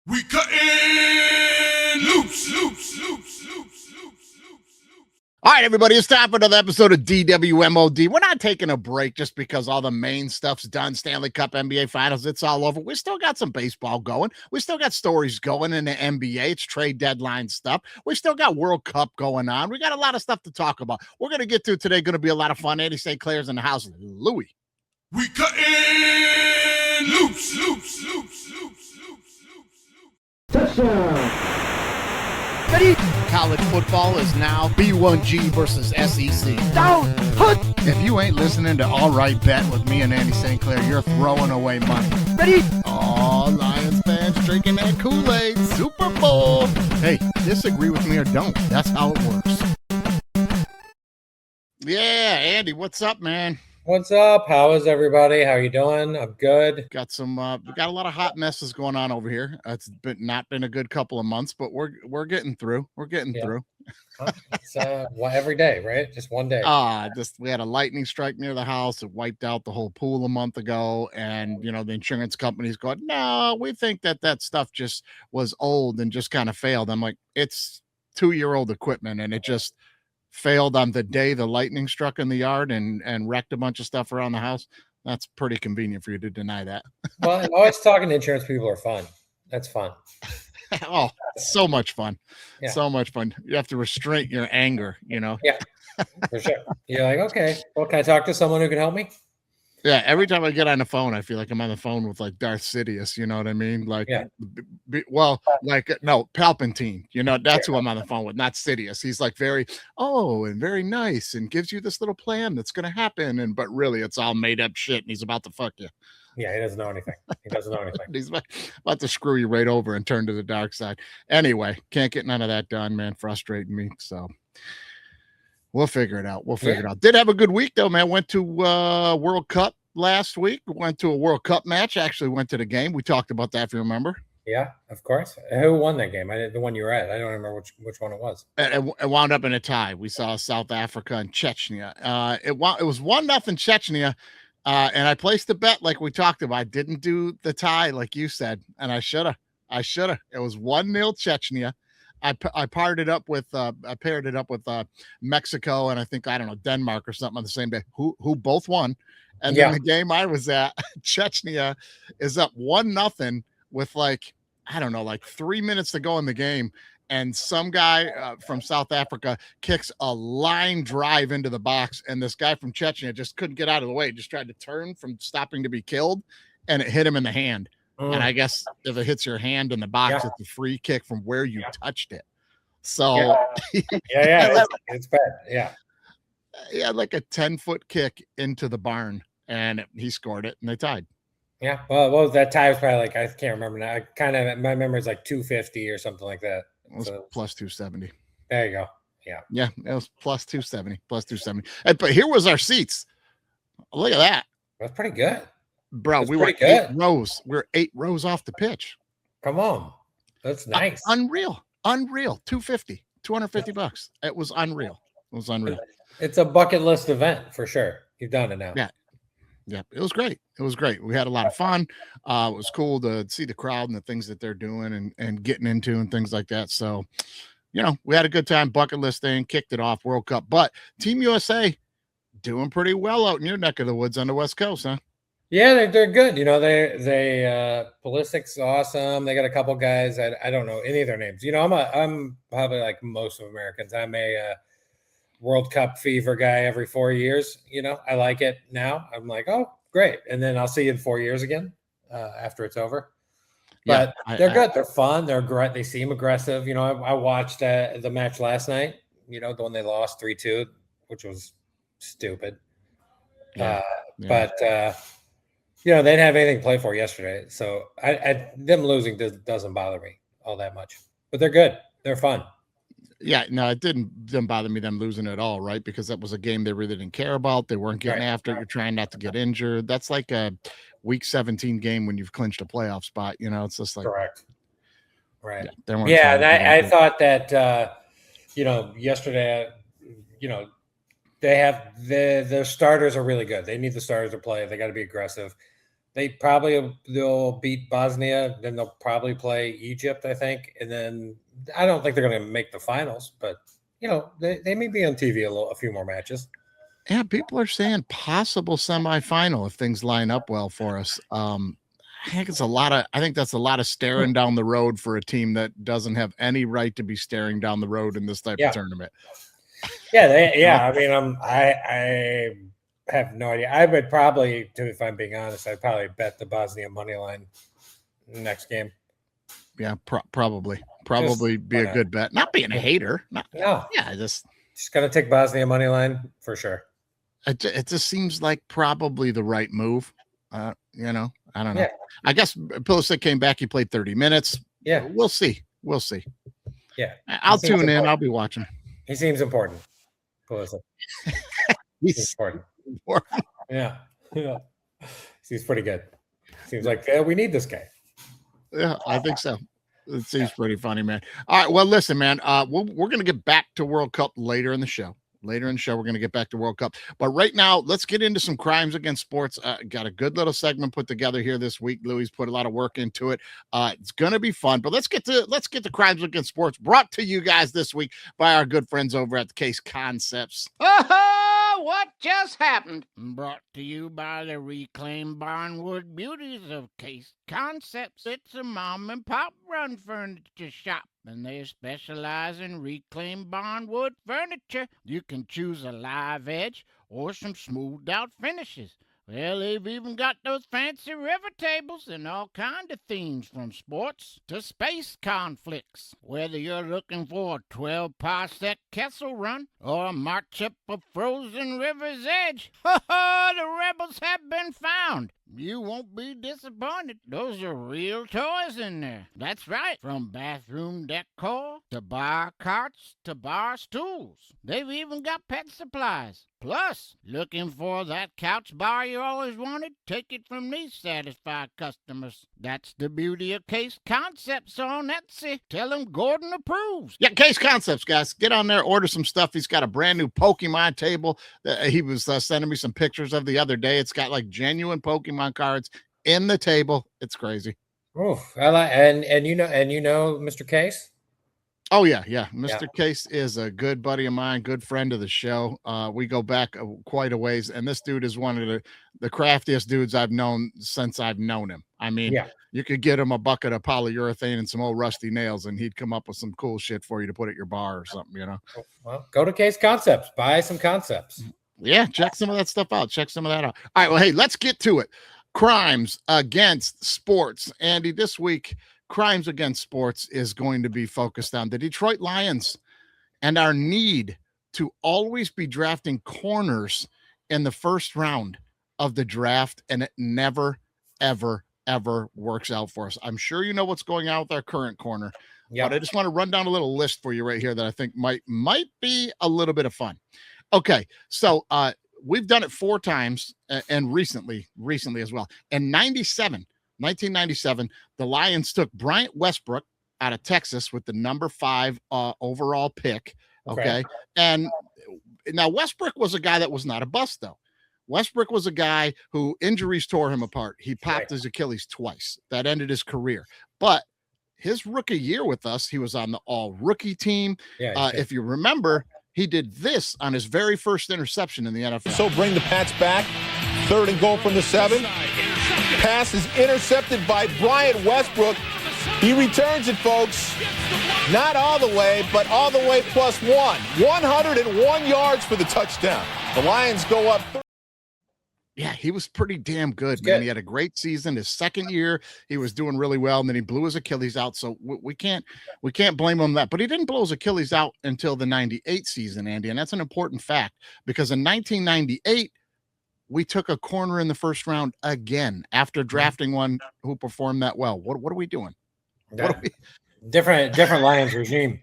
We cutting loose. All right, everybody, it's time for another episode of DWMOD. We're not taking a break just because all the main stuff's done. Stanley Cup, NBA Finals, it's all over. We still got some baseball going. We still got stories going in the NBA. It's trade deadline stuff. We still got World Cup going on. We got a lot of stuff to talk about. We're going to get to today. Going to be a lot of fun. Andy St. Clair's in the house. Louie. We cutting loose. College football is now B1G versus SEC. Down, hood. If you ain't listening to All Right Bet with me and Andy St. Clair, you're throwing away money. Ready? Oh, Lions fans drinking that Kool-Aid. Super Bowl. Hey, disagree with me or don't. That's how it works. Yeah, Andy, what's up, man? What's up? How is everybody? How you doing? I'm good. Got some. We got a lot of hot messes going on over here. It's not been a good couple of months, but we're getting through. We're getting through. It's every day, right? Just one day. We had a lightning strike near the house. It wiped out the whole pool a month ago, and the insurance company's going, no, we think that stuff just was old and just kind of failed. I'm like, it's 2-year-old equipment, and it just failed on the day the lightning struck in the yard and wrecked a bunch of stuff around the house. That's pretty convenient for you to deny that. Well, always talking to insurance people are fun. That's fun. Oh, so much fun. Yeah. So much fun. You have to restrain your anger, Yeah, for sure. You're like, okay, well, can I talk to someone who can help me? Yeah, every time I get on the phone, I feel like I'm on the phone with like Darth Sidious, you know what I mean? Like, Yeah. No, Palpatine, that's who I'm on the phone with, not Sidious. He's like very nice and gives you this little plan that's going to happen. But really, it's all made up shit and he's about to fuck you. Yeah, he doesn't know anything. He's about to screw you right over and turn to the dark side. Anyway, can't get none of that done, man. Frustrating me. So we'll figure it out. Did have a good week, though, man. Went to World Cup last week. Went to a World Cup match. Actually went to the game. We talked about that, if you remember. Yeah, of course. Who won that game? The one you were at. I don't remember which one it was. It wound up in a tie. We saw South Africa and Chechnya. It was 1-0 Chechnya. And I placed a bet like we talked about. I didn't do the tie like you said, and I should have. It was 1-0 Chechnya. I paired it up with Mexico and I think Denmark or something on the same day. Who both won, and then the game I was at, Chechnya is up 1-0 with 3 minutes to go in the game, and some guy from South Africa kicks a line drive into the box, and this guy from Chechnya just couldn't get out of the way. Just tried to turn from stopping to be killed, and it hit him in the hand. And I guess if it hits your hand in the box, it's a free kick from where you touched it. So it's bad. Yeah. He had like a 10-foot kick into the barn, and he scored it, and they tied. Yeah. Well, what was that tie? Was probably I can't remember now. My memory is like 250 or something like that. It was plus 270. There you go. Yeah. Yeah, it was plus 270. But here was our seats. Look at that. That's pretty good. Bro, we were 8 rows. We're 8 rows off the pitch. Come on. That's nice. Unreal. $250 bucks. It was unreal. It's a bucket list event for sure. You've done it now. Yeah. It was great. We had a lot of fun. It was cool to see the crowd and the things that they're doing and getting into and things like that. So, we had a good time. Bucket list thing, kicked it off, World Cup. But Team USA doing pretty well out in your neck of the woods on the West Coast, huh? Yeah, they're good. They Pulisic's awesome. They got a couple guys. I don't know any of their names. I'm probably like most of Americans. I'm a World Cup fever guy every 4 years. I like it now. I'm like, oh, great. And then I'll see you in 4 years again after it's over. But they're good. They're fun. They're great. They seem aggressive. I watched the match last night, the one they lost 3-2, which was stupid. But they didn't have anything to play for yesterday. So them losing doesn't bother me all that much. But they're good. They're fun. Yeah, no, it didn't bother me them losing at all, right? Because that was a game they really didn't care about. They weren't getting after it. You're trying not to get injured. That's like a Week 17 game when you've clinched a playoff spot. It's just like correct. Right. Yeah, and I thought that yesterday, they have their starters are really good. They need the starters to play. They got to be aggressive. They'll beat Bosnia, then they'll probably play Egypt, I think, and then I don't think they're going to make the finals, but they may be on TV a few more matches. Yeah, people are saying possible semifinal if things line up well for us. I think that's a lot of staring down the road for a team that doesn't have any right to be staring down the road in this type of tournament. Yeah, I mean, I have no idea. I would probably, if I'm being honest, I'd probably bet the Bosnia money line next game. Yeah, probably be a good bet. Not being a hater. Just gonna take Bosnia money line for sure. It just seems like probably the right move. I don't know. Yeah. I guess Pulisic came back. He played 30 minutes. Yeah, we'll see. Yeah, I'll tune in. I'll be watching. He seems important. Pulisic. He's important. Yeah. He's pretty good. Seems like we need this guy. Yeah, I think so. It seems pretty funny, man. All right. Well, listen, man. We're going to get back to World Cup later in the show. We're going to get back to World Cup. But right now, let's get into some crimes against sports. Got a good little segment put together here this week. Louis put a lot of work into it. It's going to be fun. But let's get to crimes against sports, brought to you guys this week by our good friends over at the Case Concepts. What just happened? Brought to you by the reclaimed barnwood beauties of Case Concepts. It's a mom and pop run furniture shop, and they specialize in reclaimed barnwood furniture. You can choose a live edge or some smoothed out finishes. Well, they've even got those fancy river tables and all kind of themes, from sports to space conflicts. Whether you're looking for a 12-parsec Kessel run or a march up a frozen river's edge, the rebels have been found. You won't be disappointed. Those are real toys in there. That's right. From bathroom decor to bar carts to bar stools. They've even got pet supplies. Plus, looking for that couch bar you always wanted? Take it from these satisfied customers. That's the beauty of Case Concepts on Etsy. Tell them Gordon approves. Yeah, Case Concepts, guys. Get on there, order some stuff. He's got a brand new Pokemon table that he was sending me some pictures of the other day. It's got like genuine Pokemon cards in the table. It's crazy. Oh, I like, and you know Mr. Case? Oh yeah. Mr. Case is a good buddy of mine, good friend of the show. We go back quite a ways, and this dude is one of the craftiest dudes I've known since I've known him. I mean, you could get him a bucket of polyurethane and some old rusty nails, and he'd come up with some cool shit for you to put at your bar or something, you know. Well, go to Case Concepts, buy some concepts. Yeah, check some of that stuff out. Check some of that out. All right, well, hey, let's get to it. Crimes against sports. Andy, this week, crimes against sports is going to be focused on the Detroit Lions and our need to always be drafting corners in the first round of the draft, and it never, ever, ever works out for us. I'm sure you know what's going on with our current corner, but I just want to run down a little list for you right here that I think might be a little bit of fun. Okay, so we've done it 4 times, and recently as well. In 1997, the Lions took Bryant Westbrook out of Texas with the number 5 overall pick. Okay. And now Westbrook was a guy that was not a bust, though. Westbrook was a guy who injuries tore him apart. He popped his Achilles twice. That ended his career. But his rookie year with us, he was on the all-rookie team. If you remember, he did this on his very first interception in the NFL. So bring the Pats back. 3rd and goal from the 7. Pass is intercepted by Bryant Westbrook. He returns it, folks. Not all the way, but all the way plus 1. 101 yards for the touchdown. The Lions go up. Yeah, he was pretty damn good, man. He had a great season. His second year, he was doing really well, and then he blew his Achilles out. So we can't blame him that. But he didn't blow his Achilles out until the 98 season, Andy, and that's an important fact, because in 1998, we took a corner in the first round again after drafting one who performed that well. What are we doing? Different Lions regime.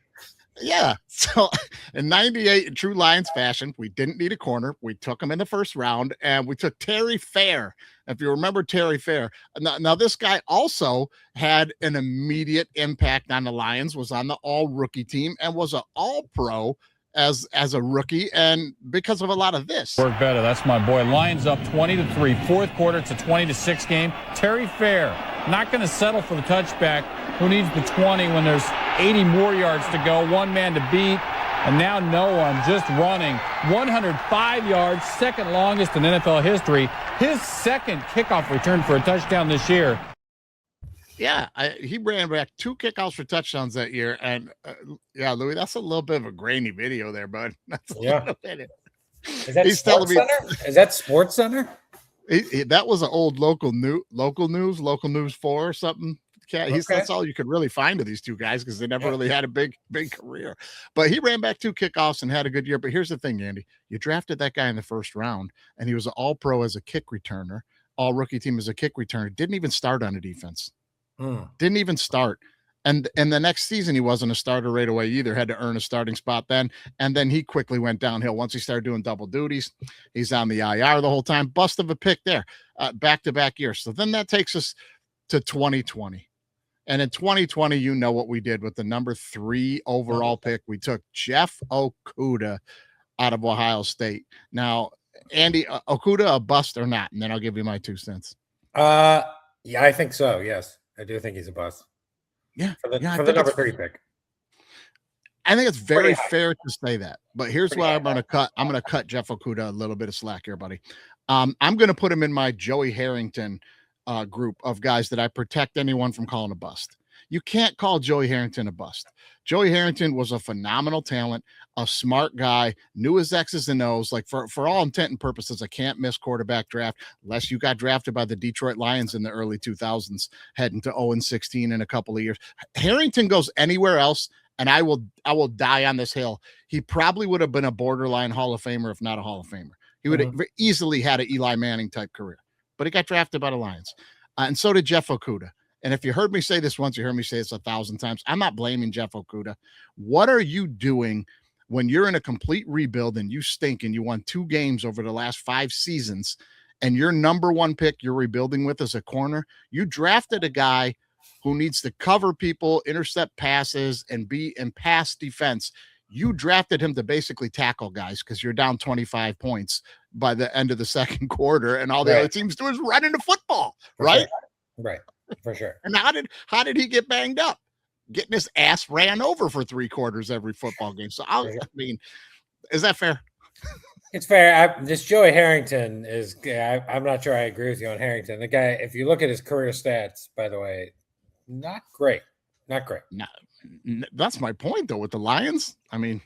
Yeah. So in 98, in true Lions fashion, we didn't need a corner. We took him in the first round, and we took Terry Fair. If you remember Terry Fair. Now this guy also had an immediate impact on the Lions, was on the all-rookie team, and was an all-pro as a rookie, and because of a lot of this. Work better. That's my boy. Lions up 20-3. Fourth quarter, it's a 20-6 game. Terry Fair not going to settle for the touchback. Who needs the 20 when there's 80 more yards to go? One man to beat. And now Noah just running 105 yards, second longest in NFL history. His second kickoff return for a touchdown this year. Yeah, he ran back 2 kickouts for touchdowns that year. And yeah, Louis, that's a little bit of a grainy video there, bud. That's a little bit. Is that Sports Center? Is that Sports Center? That was an old local news 4 or something. That's all you could really find of these two guys because they never really had a big career. But he ran back 2 kickoffs and had a good year. But here's the thing, Andy. You drafted that guy in the first round, and he was an all-pro as a kick returner, all-rookie team as a kick returner. Didn't even start on a defense. Didn't even start. And the next season, he wasn't a starter right away either. Had to earn a starting spot then. And then he quickly went downhill. Once he started doing double duties, he's on the IR the whole time. Bust of a pick there, back-to-back years. So then that takes us to 2020. And in 2020, you know what we did with the number 3 overall pick. We took Jeff Okudah out of Ohio State. Now, Andy, Okudah a bust or not? And then I'll give you my 2 cents. Yeah, I think so. Yes, I do think he's a bust. Yeah, for the number 3 pick. I think it's very fair to say that. But here's what I'm going to cut. I'm going to cut Jeff Okudah a little bit of slack here, buddy. I'm going to put him in my Joey Harrington group of guys that I protect anyone from calling a bust. You can't call Joey Harrington a bust. Joey Harrington was a phenomenal talent, a smart guy, knew his X's and O's. Like for all intent and purposes, a can't miss quarterback draft, unless you got drafted by the Detroit Lions in the early 2000s, heading to 0-16 in a couple of years. Harrington goes anywhere else, and I will die on this hill. He probably would have been a borderline Hall of Famer, if not a Hall of Famer. He would have easily had an Eli Manning type career. But he got drafted by the Lions. And so did Jeff Okudah. And if you heard me say this once, you heard me say this 1,000 times. I'm not blaming Jeff Okudah. What are you doing when you're in a complete rebuild and you stink and you won 2 games over the last 5 seasons and your number 1 pick you're rebuilding with is a corner? You drafted a guy who needs to cover people, intercept passes, and be in pass defense. You drafted him to basically tackle guys because you're down 25 points by the end of the second quarter, and all the other teams do is run into football, right? Right, for sure. And how did he get banged up? Getting his ass ran over for 3 quarters every football game. So I mean, is that fair? It's fair. This Joey Harrington is. I'm not sure I agree with you on Harrington. The guy, if you look at his career stats, by the way, not great. Not great. No. That's my point, though, with the Lions. I mean,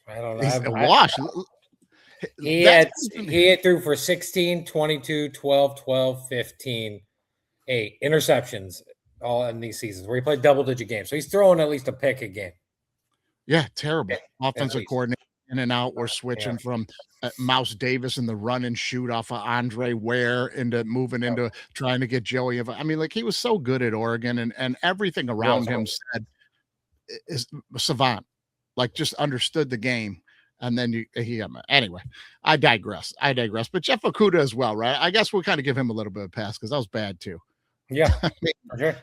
I don't know. He's a wash. He threw for 16, 22, 12, 12, 15, 8 interceptions all in these seasons where he played double-digit games. So he's throwing at least a pick a game. Yeah, terrible. Offensive coordinator in and out. We're switching from Mouse Davis in the run and shoot off of Andre Ware into moving into trying to get Joey. I mean, like, he was so good at Oregon, and everything around him said is savant, like just understood the game. And then anyway, I digress. But Jeff Okudah as well, right? I guess we'll kind of give him a little bit of a pass because that was bad too. Yeah. I mean,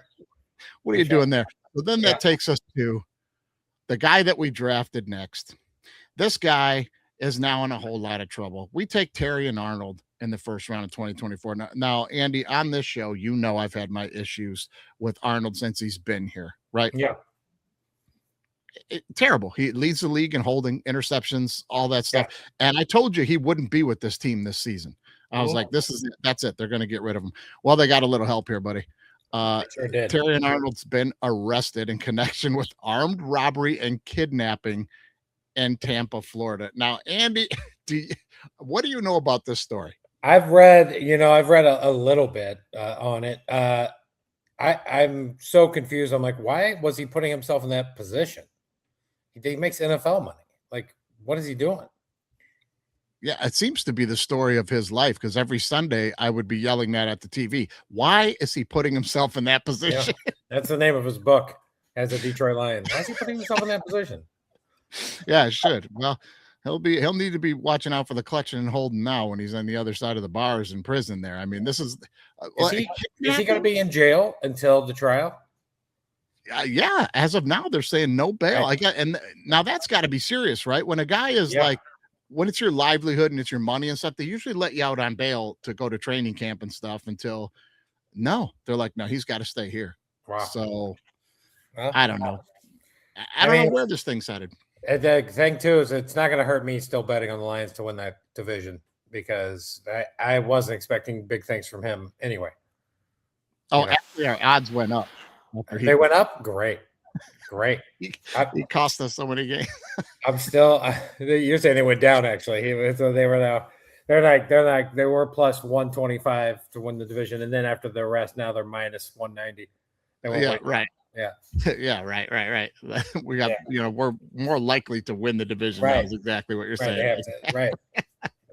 what are you doing there? So then that takes us to the guy that we drafted next. This guy is now in a whole lot of trouble. We take Terry and Arnold in the first round of 2024. Now, Andy, on this show, you know I've had my issues with Arnold since he's been here, right? Yeah. Terrible. He leads the league in holding, interceptions, all that stuff. Yeah. And I told you he wouldn't be with this team this season. I was like, that's it. They're going to get rid of him. Well, they got a little help here, buddy. Sure did. Terry and Arnold's been arrested in connection with armed robbery and kidnapping in Tampa, Florida. Now, Andy, what do you know about this story? I've read a little bit on it. I'm so confused. I'm like, why was he putting himself in that position? He makes NFL money. Like, what is he doing? Yeah, it seems to be the story of his life because every Sunday I would be yelling that at the TV. Why is he putting himself in that position? Yeah, that's the name of his book as a Detroit Lion. Why is he putting himself in that position? Yeah, it should. Well, he'll need to be watching out for the clutching and holding now when he's on the other side of the bars in prison there. I mean, this is he going to be in jail until the trial? Yeah, as of now, they're saying no bail. Right. And now that's got to be serious, right? When a guy is like, when it's your livelihood and it's your money and stuff, they usually let you out on bail to go to training camp and stuff until they're like, no, he's got to stay here. Wow. So Well, I don't know. I don't know where this thing's headed. The thing too is it's not going to hurt me still betting on the Lions to win that division because I wasn't expecting big things from him anyway. Oh, actually, our odds went up. They went up. Great. He cost us so many games. I'm still. You're saying they went down actually. So they were now. They were plus 125 to win the division, and then after the rest, now they're minus 190. Right. Yeah. Yeah. Right. We got. We're more likely to win the division. Right. That is exactly what you're saying. Right.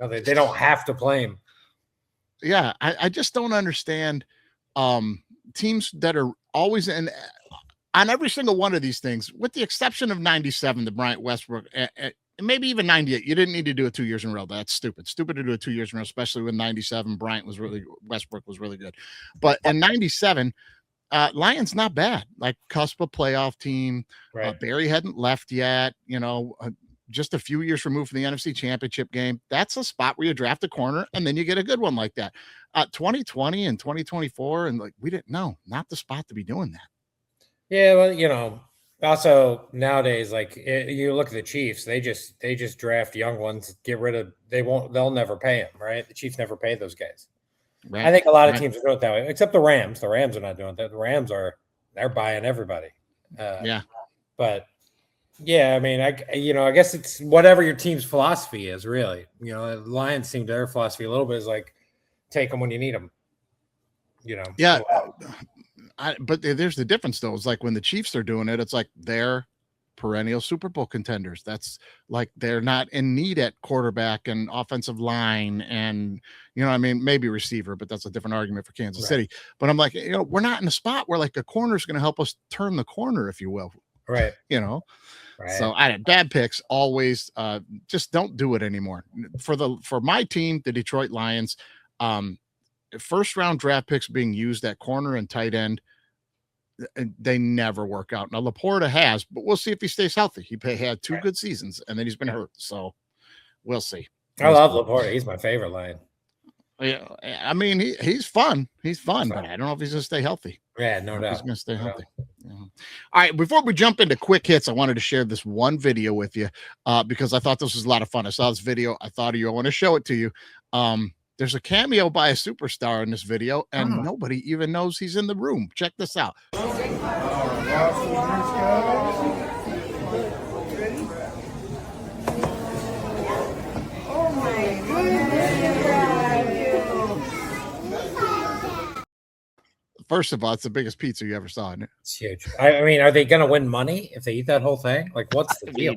No, they don't have to play him. Yeah, I just don't understand teams that are always in. On every single one of these things, with the exception of 97, the Bryant Westbrook, and maybe even 98, you didn't need to do it 2 years in a row. That's stupid. Stupid to do it 2 years in a row, especially when 97, Westbrook was really good. But in 97, Lions not bad. Like cusp of playoff team. Right. Barry hadn't left yet. Just a few years removed from the NFC Championship game. That's a spot where you draft a corner and then you get a good one like that. 2020 and 2024, and like we didn't know, not the spot to be doing that. Yeah, well, also nowadays, like you look at the Chiefs, they just draft young ones, get rid of. They'll never pay them, right? The Chiefs never pay those guys. Right. I think a lot of teams are doing it that way, except the Rams. The Rams are not doing that. The Rams they're buying everybody. But yeah, I mean, I guess it's whatever your team's philosophy is, really. The Lions seem their philosophy a little bit is like take them when you need them. Yeah. But there's the difference, though. It's like when the Chiefs are doing it, it's like they're perennial Super Bowl contenders. That's like they're not in need at quarterback and offensive line and, maybe receiver, but that's a different argument for Kansas City. But I'm like, we're not in a spot where like a corner is going to help us turn the corner, if you will. Right. Right. So I had bad picks always. Just don't do it anymore. For my team, the Detroit Lions, first round draft picks being used at corner and tight end, they never work out. Now Laporta has, but we'll see if he stays healthy. He had 2 good seasons and then he's been hurt. So we'll see. I love Laporta. He's my favorite Lion. Yeah, I mean he's fun. He's fun, but I don't know if he's gonna stay healthy. Yeah, no doubt. He's gonna stay healthy. Yeah. All right, before we jump into quick hits, I wanted to share this one video with you because I thought this was a lot of fun. I saw this video. I thought of you. I want to show it to you. There's a cameo by a superstar in this video, and nobody even knows he's in the room. Check this out. First of all, it's the biggest pizza you ever saw, isn't it? It's huge. I mean, are they going to win money if they eat that whole thing? Like, what's the deal?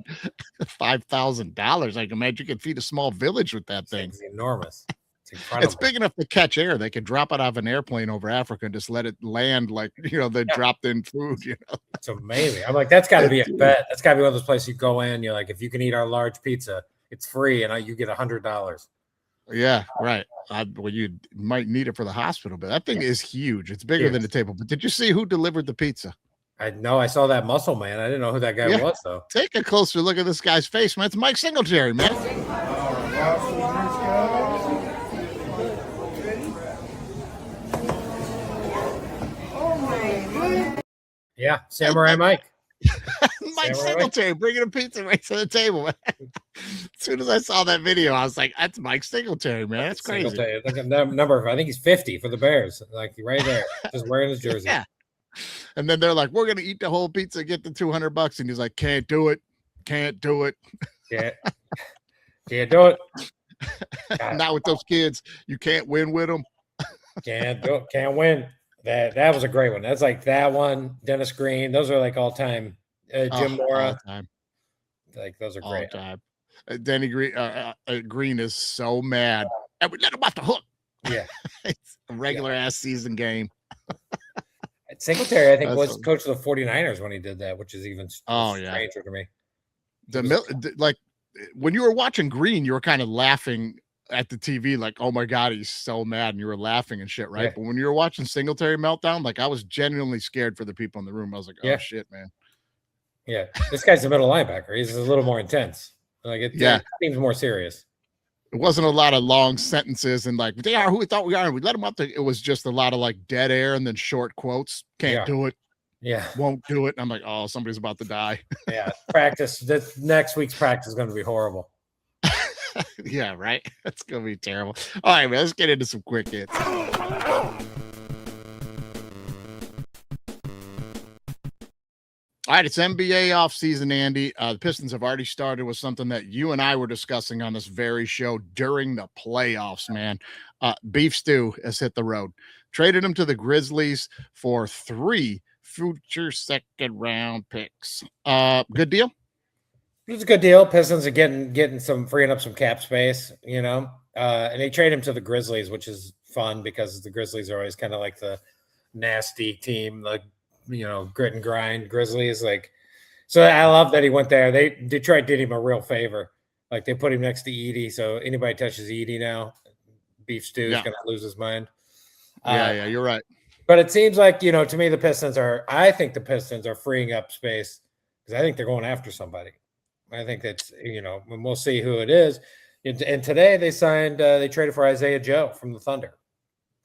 $5,000. I can imagine you could feed a small village with that thing. It's enormous. It's incredible. It's big enough to catch air. They could drop it off an airplane over Africa and just let it land like, they dropped in food, It's amazing. I'm like, that's got to be a bet. That's got to be one of those places you go in. You're like, if you can eat our large pizza, it's free and you get $100. Yeah, right. Well, you might need it for the hospital, but that thing is huge. It's bigger than the table. But did you see who delivered the pizza? I know. I saw that muscle man. I didn't know who that guy was, though. Take a closer look at this guy's face, man. It's Mike Singletary, man. Yeah, Samurai Mike. Mike Singletary bringing a pizza right to the table. As soon as I saw that video, I was like, "That's Mike Singletary, man. That's crazy." Look at that number. I think he's 50 for the Bears. Like right there, just wearing his jersey. Yeah. And then they're like, "We're gonna eat the whole pizza, get the $200," and he's like, "Can't do it. Can't do it. Can't do it. Not with those kids. You can't win with them. Can't do it. Can't win." That was a great one. That's like that one. Dennis Green. Those are like all time. Jim Mora. Like those are great. Time. Denny Green. Green is so mad. And we let him off the hook. Yeah, it's a regular ass season game. Singletary, I think, was coach of the 49ers when he did that, which is even stranger to me. Like when you were watching Green, you were kind of laughing at the TV, like, oh my God, he's so mad, and you were laughing and shit, right? Yeah. But when you were watching Singletary meltdown, like, I was genuinely scared for the people in the room. I was like, oh Yeah. shit, man. Yeah, this guy's a middle linebacker. He's a little more intense. Like it seems more serious. It wasn't a lot of long sentences and like, they are who we thought we are, and we let them up. It was just a lot of like dead air and then short quotes. Can't do it. Yeah. Won't do it. And I'm like, oh, somebody's about to die. Yeah. Practice. This next week's practice is going to be horrible. Yeah, right. That's going to be terrible. All right, man, let's get into some quick hits. All right, it's NBA offseason, Andy. The Pistons have already started with something that you and I were discussing on this very show during the playoffs, man. Beef Stew has hit the road. Traded him to the Grizzlies for 3 future second-round picks. Good deal? It's a good deal. Pistons are getting freeing up some cap space, you know. And they trade him to the Grizzlies, which is fun because the Grizzlies are always kind of like the nasty team, like, you know, grit and grind Grizzlies. Like, so I love that he went there. Detroit did him a real favor. Like, they put him next to Edie, so anybody touches Edie now, Beef Stew is gonna lose his mind. Yeah, you're right. But it seems like, you know, to me, I think the Pistons are freeing up space because I think they're going after somebody. I think that's, you know, and we'll see who it is. And today they traded for Isaiah Joe from the Thunder.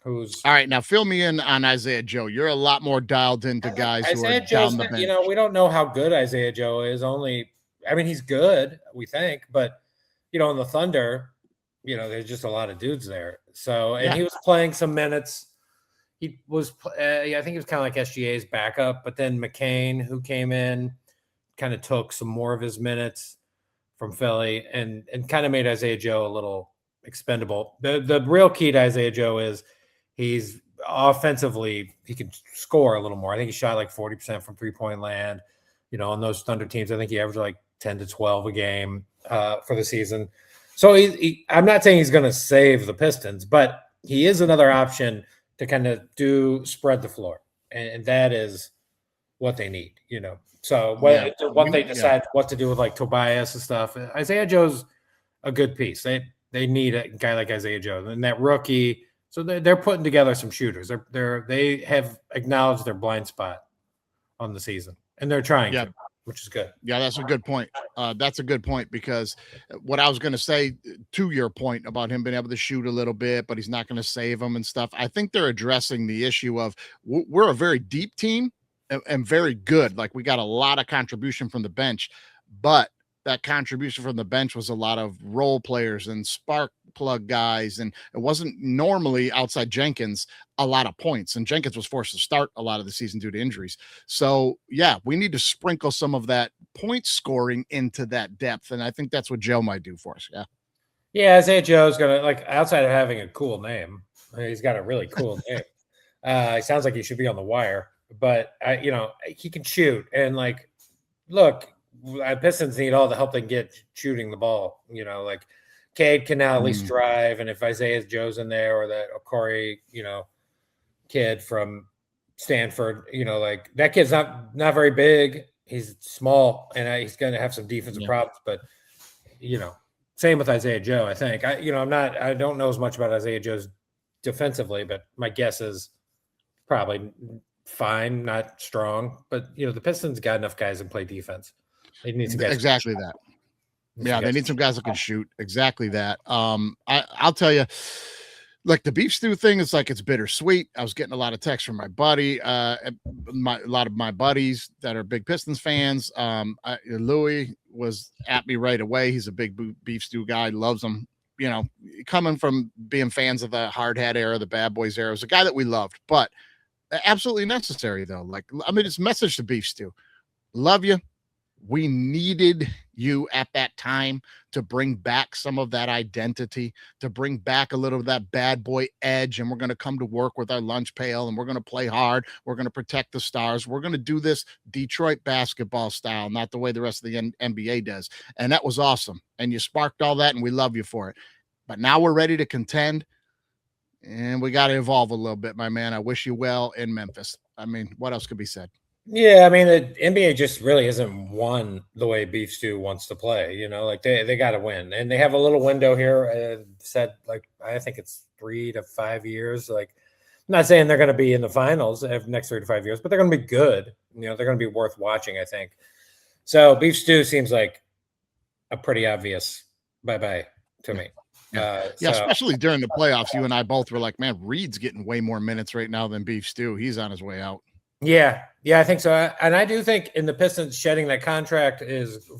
Who's all right? Now fill me in on Isaiah Joe. You're a lot more dialed into guys who are down the bench. You know, we don't know how good Isaiah Joe is. He's good, we think, but you know, in the Thunder, you know, there's just a lot of dudes there. So, and he was playing some minutes. He was, I think he was kind of like SGA's backup, but then McCain, who came in, kind of took some more of his minutes from Philly and kind of made Isaiah Joe a little expendable. The real key to Isaiah Joe is he's offensively, he can score a little more. I think he shot like 40% from 3-point land. You know, on those Thunder teams, I think he averaged like 10 to 12 a game for the season. So I'm not saying he's going to save the Pistons, but he is another option to kind of spread the floor. And that is what they need, you know. So when they decide what to do with like Tobias and stuff, Isaiah Joe's a good piece. They need a guy like Isaiah Joe and that rookie. So they're putting together some shooters. They have acknowledged their blind spot on the season, and they're trying to, which is good. Yeah, that's a good point. That's a good point because what I was going to say to your point about him being able to shoot a little bit, but he's not going to save them and stuff. I think they're addressing the issue of we're a very deep team and very good. Like we got a lot of contribution from the bench, but that contribution from the bench was a lot of role players and spark plug guys. And it wasn't normally outside Jenkins a lot of points. And Jenkins was forced to start a lot of the season due to injuries. So yeah, we need to sprinkle some of that point scoring into that depth. And I think that's what Joe might do for us. Yeah. Yeah. Isaiah Joe's going to, like, outside of having a cool name, he's got a really cool name. He sounds like he should be on the wire, but you know, he can shoot. And like, look, Pistons need all the help they can get shooting the ball. You know, like Cade can now at least drive, and if Isaiah Joe's in there or that Okori, you know, kid from Stanford, you know, like that kid's not very big. He's small, and he's going to have some defensive problems. But you know, same with Isaiah Joe. I think I don't know as much about Isaiah Joe's defensively, but my guess is probably fine, not strong. But you know, the Pistons got enough guys that play defense. They need some guys exactly that. Yeah, they need some guys that can shoot. Exactly that. I'll tell you, like the beef stew thing is like it's bittersweet. I was getting a lot of texts from my buddy, a lot of my buddies that are big Pistons fans. Louis was at me right away. He's a big beef stew guy, loves them. You know, coming from being fans of the hard hat era, the bad boys era, was a guy that we loved, but absolutely necessary though. Like, I mean, it's a message to beef stew. Love you. We needed you at that time to bring back some of that identity, to bring back a little of that bad boy edge. And we're going to come to work with our lunch pail and we're going to play hard. We're going to protect the stars. We're going to do this Detroit basketball style, not the way the rest of the NBA does. And that was awesome. And you sparked all that and we love you for it. But now we're ready to contend and we got to evolve a little bit, my man. I wish you well in Memphis. I mean, what else could be said? Yeah, I mean, the NBA just really isn't won the way Beef Stew wants to play. You know, like they got to win, and they have a little window here. Said like I think it's 3 to 5 years. Like, I'm not saying they're going to be in the finals the next 3 to 5 years, but they're going to be good. You know, they're going to be worth watching. I think. So Beef Stew seems like a pretty obvious bye to me. Yeah, especially during the playoffs. You and I both were like, man, Reed's getting way more minutes right now than Beef Stew. He's on his way out. Yeah, I think so. And I do think in the Pistons shedding that contract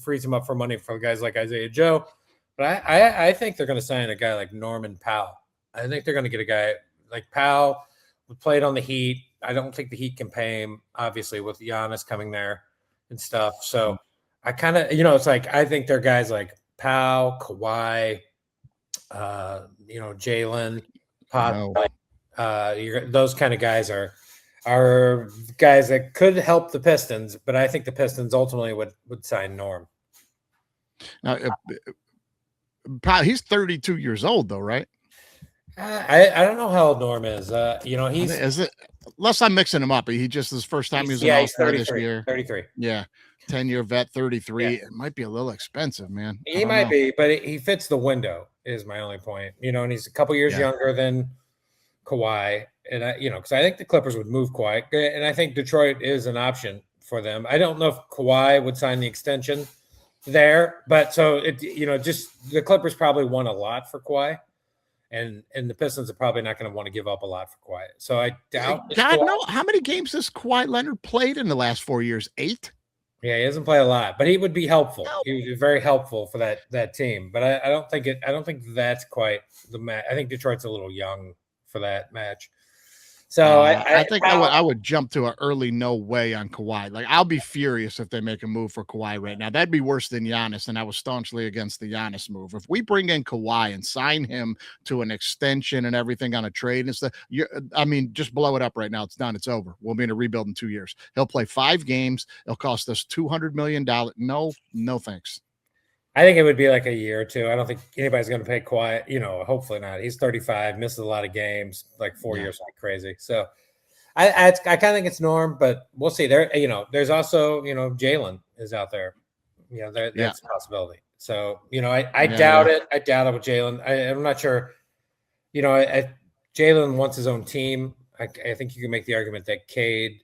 frees him up for money for guys like Isaiah Joe. But I think they're going to sign a guy like Norman Powell. I think they're going to get a guy like Powell who played on the Heat. I don't think the Heat can pay him, obviously, with Giannis coming there and stuff. So I kind of, it's like I think they're guys like Powell, Kawhi, Jalen, Pop. Those kind of guys are guys that could help the Pistons, but I think the Pistons ultimately would sign Norm. Now, he's 32 years old, though, right? I don't know how old Norm is. He's is it? Unless I'm mixing him up. He just his first time he's he's 33 this year. 33. Yeah, 10-year vet, 33. Yeah. It might be a little expensive, man. He might be, but he fits the window. Is my only point. And he's a couple years younger than Kawhi. And because I think the Clippers would move Kawhi, and I think Detroit is an option for them. I don't know if Kawhi would sign the extension there, but so just the Clippers probably want a lot for Kawhi, and the Pistons are probably not going to want to give up a lot for Kawhi. So I doubt. God, no. How many games has Kawhi Leonard played in the last 4 years? 8. Yeah, he doesn't play a lot, but he would be helpful. He would be very helpful for that team. But I don't think that's quite the match. I think Detroit's a little young for that match. So I think I would jump to an early no way on Kawhi. Like, I'll be furious if they make a move for Kawhi right now. That'd be worse than Giannis, and I was staunchly against the Giannis move. If we bring in Kawhi and sign him to an extension and everything on a trade and stuff, just blow it up right now. It's done. It's over. We'll be in a rebuild in 2 years. He'll play 5 games. It'll cost us $200 million. No, thanks. I think it would be like a year or two. I don't think anybody's going to pay Kawhi. Hopefully not. He's 35, misses a lot of games. Like 4 years, like crazy. So I kind of think it's Norm, but we'll see. There's also Jalen is out there. That's a possibility. So I doubt it. I doubt it with Jalen. I'm not sure. Jalen wants his own team. I think you can make the argument that Cade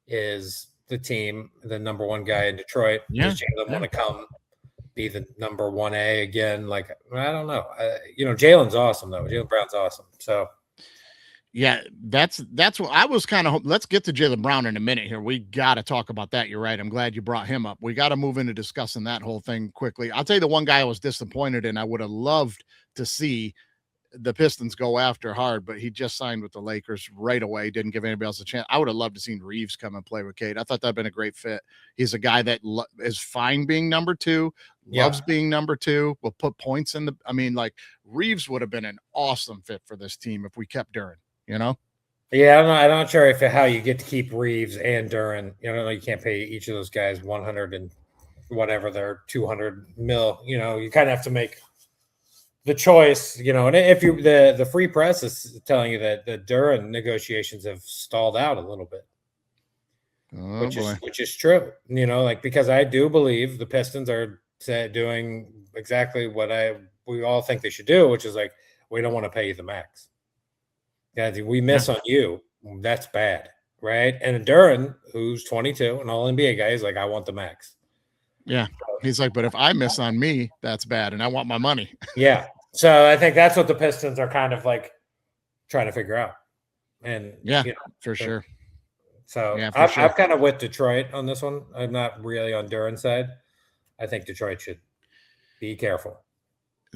is the team, the number one guy in Detroit. Does Jalen want to come be the number 1A again? Like, I don't know. Jalen's awesome though. Jalen Brown's awesome. So yeah, that's what I was kind of. Let's get to Jaylen Brown in a minute here. We got to talk about that. You're right. I'm glad you brought him up. We got to move into discussing that whole thing quickly. I'll tell you the one guy I was disappointed in. I would have loved to see the Pistons go after hard, but he just signed with the Lakers right away. Didn't give anybody else a chance. I would have loved to seen Reeves come and play with Cade. I thought that'd been a great fit. He's a guy that is fine being number 2, loves being number 2, will put points in Reeves would have been an awesome fit for this team if we kept Duren, Yeah, I'm not sure how you get to keep Reeves and Duren. You can't pay each of those guys 100 and whatever they're 200 mil. You kind of have to make the choice, and if the free press is telling you that the Duren negotiations have stalled out a little bit, which is true, because I do believe the Pistons are doing exactly what we all think they should do, which is like, we don't want to pay you the max. Yeah, we miss on you. That's bad, right? And Duren, who's 22, an all NBA guy, is like, I want the max. Yeah. He's like, but if I miss on me, that's bad, and I want my money. Yeah. So I think that's what the Pistons are kind of like trying to figure out. And for sure. So I'm kind of with Detroit on this one. I'm not really on Duren's side. I think Detroit should be careful.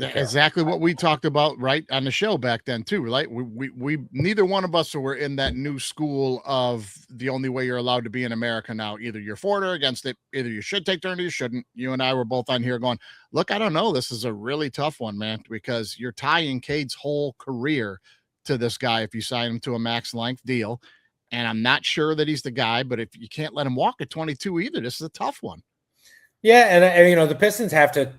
Exactly what we talked about right on the show back then too, right? We neither one of us were in that new school of the only way you're allowed to be in America now. Either you're for it or against it. Either you should take turn or you shouldn't. You and I were both on here going, look, I don't know. This is a really tough one, man, because you're tying Cade's whole career to this guy if you sign him to a max length deal. And I'm not sure that he's the guy, but if you can't let him walk at 22 either, this is a tough one. Yeah, and the Pistons have to,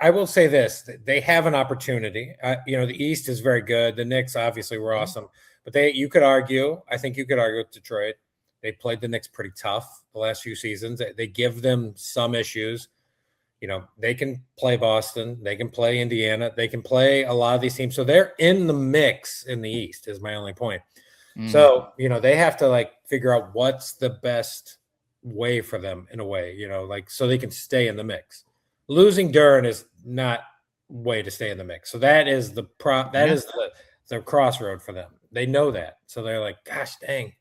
I will say this: they have an opportunity. The East is very good. The Knicks obviously were awesome, but you could argue. I think you could argue with Detroit They played the Knicks pretty tough the last few seasons. They give them some issues. They can play Boston. They can play Indiana. They can play a lot of these teams. So they're in the mix in the East is my only point. So, they have to figure out what's the best way for them in a way, so they can stay in the mix. Losing Duren is not way to stay in the mix. So that is the crossroad for them. They know that. So they're like, gosh, dang,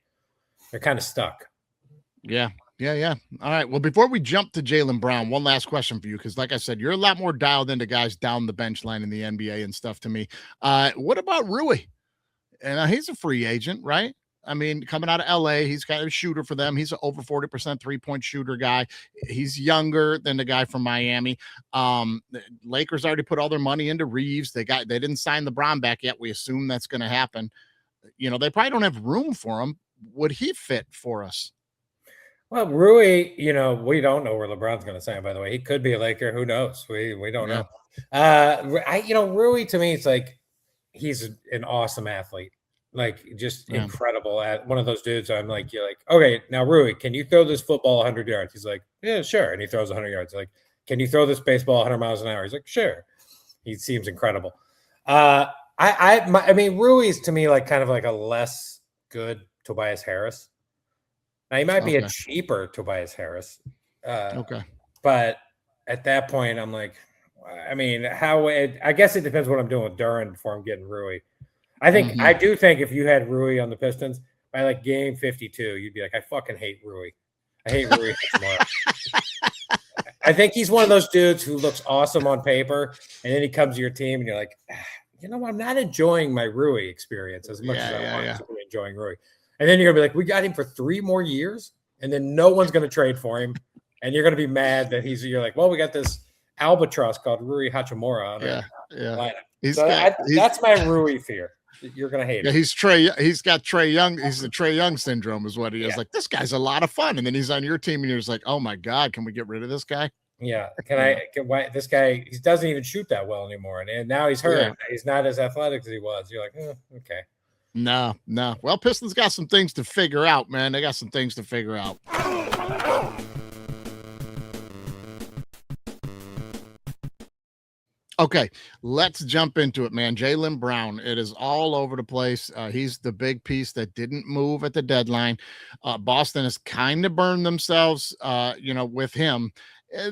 they're kind of stuck. Yeah. All right. Well, before we jump to Jaylen Brown, one last question for you, because like I said, you're a lot more dialed into guys down the bench line in the NBA and stuff to me. What about Rui? And he's a free agent, right? I mean, coming out of LA, he's kind of a shooter for them. He's an over 40% 3-point shooter guy. He's younger than the guy from Miami. The Lakers already put all their money into Reeves. They didn't sign LeBron back yet. We assume that's going to happen. They probably don't have room for him. Would he fit for us? Well, Rui, we don't know where LeBron's going to sign, by the way. He could be a Laker. Who knows? We don't know. Rui, to me, it's like he's an awesome athlete. Just incredible at one of those dudes. I'm like, you're like, okay, now Rui, can you throw this football 100 yards? He's like, yeah, sure. And he throws 100 yards. Like, can you throw this baseball 100 miles an hour? He's like, sure. He seems incredible. I mean, Rui's to me kind of a less good Tobias Harris. Now he might be a cheaper Tobias Harris. But at that point, I'm like, I mean, I guess it depends what I'm doing with Duren before I'm getting Rui. I do think if you had Rui on the Pistons by game 52, you'd be like, I fucking hate Rui. I hate Rui. I think he's one of those dudes who looks awesome on paper, and then he comes to your team, and you're like, I'm not enjoying my Rui experience as much as I want to be enjoying Rui. And then you're gonna be like, we got him for 3 more years, and then no one's gonna trade for him, and you're gonna be mad that you're like, well, we got this albatross called Rui Hachimura. That's my Rui fear. You're gonna hate it. He's got Trae Young. He's the Trae Young syndrome, is what he is. Like, this guy's a lot of fun, and then he's on your team, and you're just like, oh my god, can we get rid of this guy? Yeah, this guy? He doesn't even shoot that well anymore, and now he's hurt. Yeah. He's not as athletic as he was. You're like, okay. No. Well, Pistons got some things to figure out, man. They got some things to figure out. Okay, let's jump into it, man. Jaylen Brown, it is all over the place. He's the big piece that didn't move at the deadline. Boston has kind of burned themselves, with him.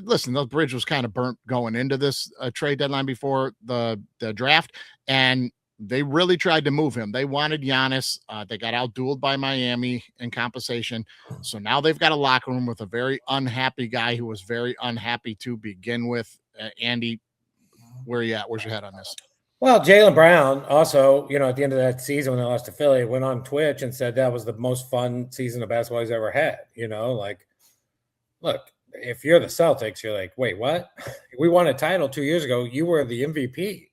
Listen, the bridge was kind of burnt going into this trade deadline before the draft, and they really tried to move him. They wanted Giannis. They got outdueled by Miami in compensation. So now they've got a locker room with a very unhappy guy who was very unhappy to begin with. Andy, where are you at? Where's your head on this? Well, Jaylen Brown also, at the end of that season when they lost to Philly, went on Twitch and said that was the most fun season of basketball he's ever had. Look, if you're the Celtics, you're like, wait, what? We won a title 2 years ago. You were the MVP,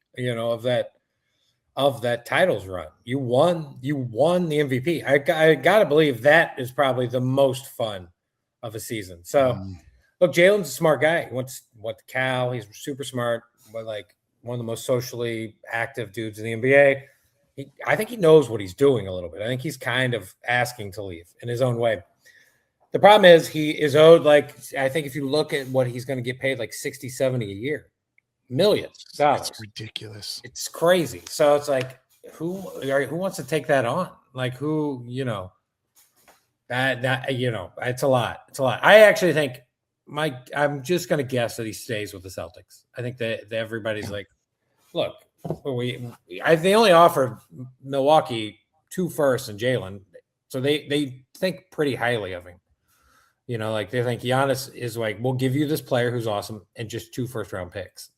of that titles run. You won the MVP. I gotta believe that is probably the most fun of a season. So look, Jalen's a smart guy. He went to Cal. He's super smart, but one of the most socially active dudes in the NBA. I think he knows what he's doing a little bit. I think he's kind of asking to leave in his own way. The problem is he is owed I think if you look at what he's going to get paid, 60, 70 a year. Millions of dollars. It's ridiculous. It's crazy. So it's who wants to take that on? Who, that it's a lot. It's a lot. I actually think I'm just going to guess that he stays with the Celtics. I think that everybody's like, look, they only offered Milwaukee 2 firsts and Jaylen. So they think pretty highly of him. They think Giannis is we'll give you this player who's awesome and just 2 first-round picks.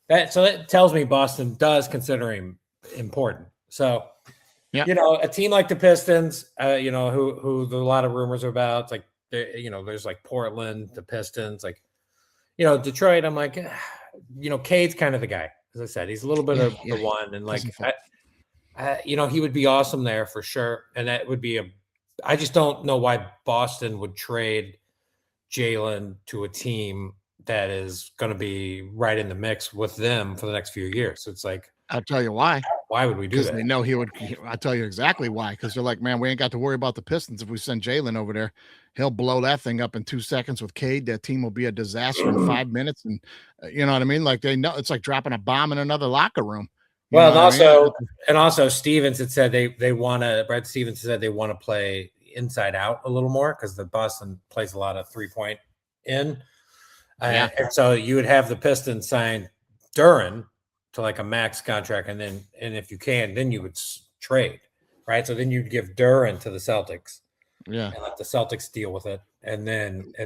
That. So that tells me Boston does consider him important. So, a team like the Pistons, who a lot of rumors about, there's Portland, the Pistons, Detroit. I'm like, Cade's kind of the guy. As I said, he's a little bit of the one, and he would be awesome there for sure. And that would be I just don't know why Boston would trade Jaylen to a team that is going to be right in the mix with them for the next few years. So it's I'll tell you why. Why would we do Because that? they know he would. I'll tell you exactly why. Because they're like, man, we ain't got to worry about the Pistons. If we send Jalen over there, he'll blow that thing up in 2 seconds with Cade. That team will be a disaster in 5 minutes. And you know what I mean? Like they know it's like dropping a bomb in another locker room. Well, and also Stevens had said they want to. Brad Stevens said they want to play inside out a little more because the Boston plays a lot of 3-point in. And so you would have the Pistons sign Duren to like a max contract, and if you can, then you would trade, right? So then you'd give Duren to the Celtics, and let the Celtics deal with it, and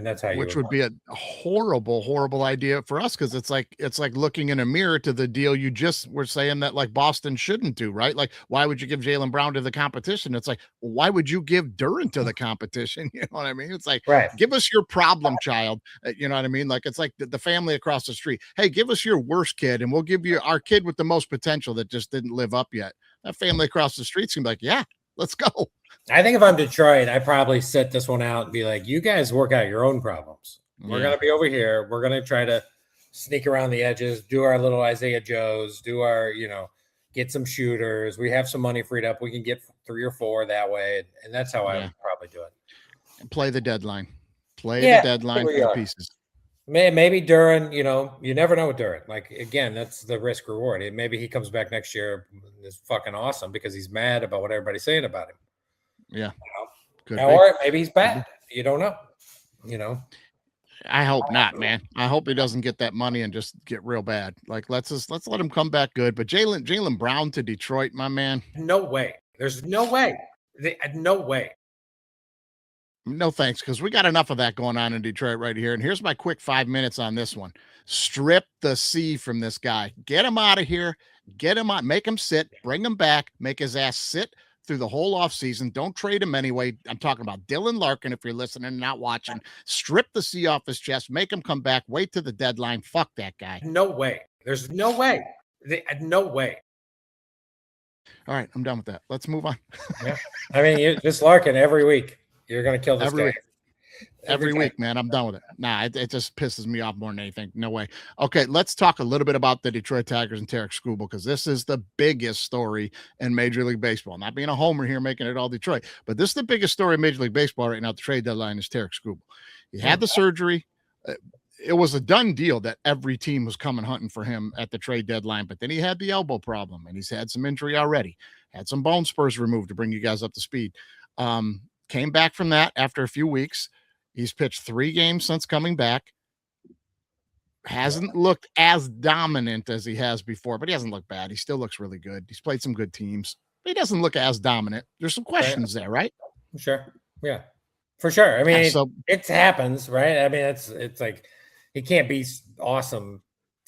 that's how you. Which would be a horrible idea for us because it's like looking in a mirror to the deal you just were saying that like Boston shouldn't do, right? Like, why would you give Jaylen Brown to the competition? It's like, why would you give Duren to the competition? You know what I mean? It's like, give us your problem child. You know what I mean? Like, it's like the family across the street. Hey, give us your worst kid, and we'll give you our kid with the most potential that just didn't live up yet. That family across the street seemed like, yeah, let's go. I think if I'm Detroit, I probably sit this one out and be like, you guys work out your own problems. We're going to be over here. We're going to try to sneak around the edges, do our little Isaiah Joes, do our, get some shooters. We have some money freed up. We can get 3 or 4 that way. And that's how I would probably do it. And play the deadline. Play the deadline for the pieces. Maybe Duren, you never know with Duren. Like, again, that's the risk reward. Maybe he comes back next year and is fucking awesome because he's mad about what everybody's saying about him. Yeah. Or maybe he's bad. You don't know. I hope not, man. I hope he doesn't get that money and just get real bad. Like, let's let him come back good. But Jaylen Brown to Detroit, my man. No way. There's no way. No way. No thanks, because we got enough of that going on in Detroit right here. And here's my quick 5 minutes on this one. Strip the C from this guy. Get him out of here. Get him out. Make him sit. Bring him back. Make his ass sit through the whole offseason. Don't trade him anyway. I'm talking about Dylan Larkin, if you're listening and not watching. Strip the C off his chest. Make him come back. Wait to the deadline. Fuck that guy. No way. There's no way. No way. All right, I'm done with that. Let's move on. Yeah. I mean, just Larkin every week. You're going to kill this guy. Every week, man. I'm done with it. Nah, it just pisses me off more than anything. No way. Okay, let's talk a little bit about the Detroit Tigers and Tarek Skubal, because this is the biggest story in Major League Baseball. Not being a homer here, making it all Detroit, but this is the biggest story in Major League Baseball right now. The trade deadline is Tarek Skubal. He had the surgery. It was a done deal that every team was coming hunting for him at the trade deadline, but then he had the elbow problem, and he's had some injury already. Had some bone spurs removed to bring you guys up to speed. Came back from that after a few weeks. He's pitched 3 games since coming back. Hasn't looked as dominant as he has before, but he hasn't looked bad. He still looks really good. He's played some good teams. But he doesn't look as dominant. There's some questions there, right? Sure. Yeah, for sure. I mean, it happens, right? I mean, it's like he can't be awesome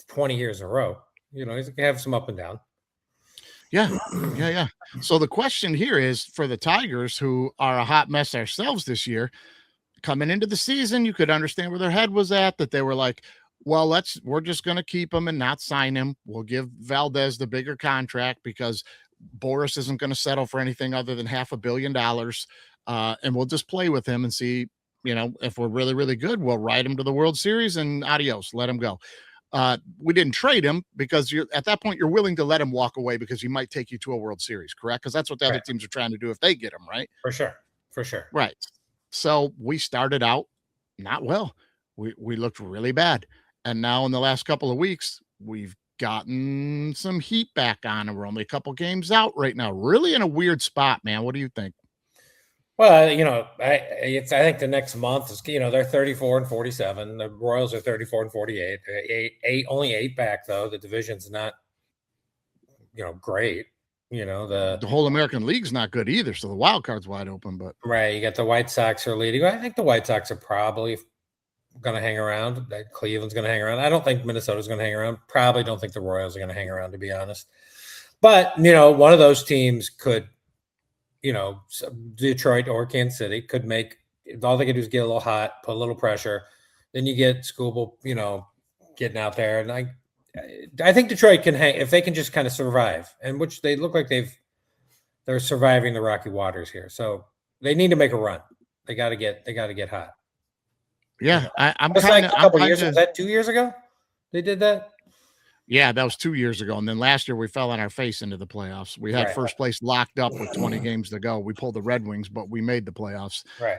20 years in a row. He's going to have some up and down. Yeah. So the question here is for the Tigers, who are a hot mess ourselves this year, coming into the season, you could understand where their head was at, that they were like, well, we're just going to keep him and not sign him. We'll give Valdez the bigger contract because Boris isn't going to settle for anything other than $500 million. And we'll just play with him and see, if we're really, really good, we'll ride him to the World Series and adios, let him go. We didn't trade him because at that point you're willing to let him walk away because he might take you to a World Series, correct? Because that's what the other teams are trying to do if they get him, right? For sure. Right. So we started out not well. We looked really bad. And now in the last couple of weeks, we've gotten some heat back on, and we're only a couple games out right now. Really in a weird spot, man. What do you think? Well, I think the next month is, they're 34-47. The Royals are 34-48. Only 8 back though. The division's not, great. The whole American League's not good either. So the wild card's wide open, but right. You got the White Sox are leading. I think the White Sox are probably going to hang around. Cleveland's going to hang around. I don't think Minnesota's going to hang around. Probably don't think the Royals are going to hang around, to be honest. But, one of those teams could, Detroit or Kansas City could make, all they could do is get a little hot, put a little pressure. Then you get Skubal, getting out there. And I think Detroit can hang if they can just kind of survive, and which they look like they're surviving the rocky waters here. So they need to make a run. They got to get hot. Yeah. I'm kind of a couple years. Was that 2 years ago? They did that. Yeah, that was 2 years ago, and then last year we fell on our face into the playoffs. We had Right. first place locked up with 20 games to go. We pulled the Red Wings, but we made the playoffs. Right.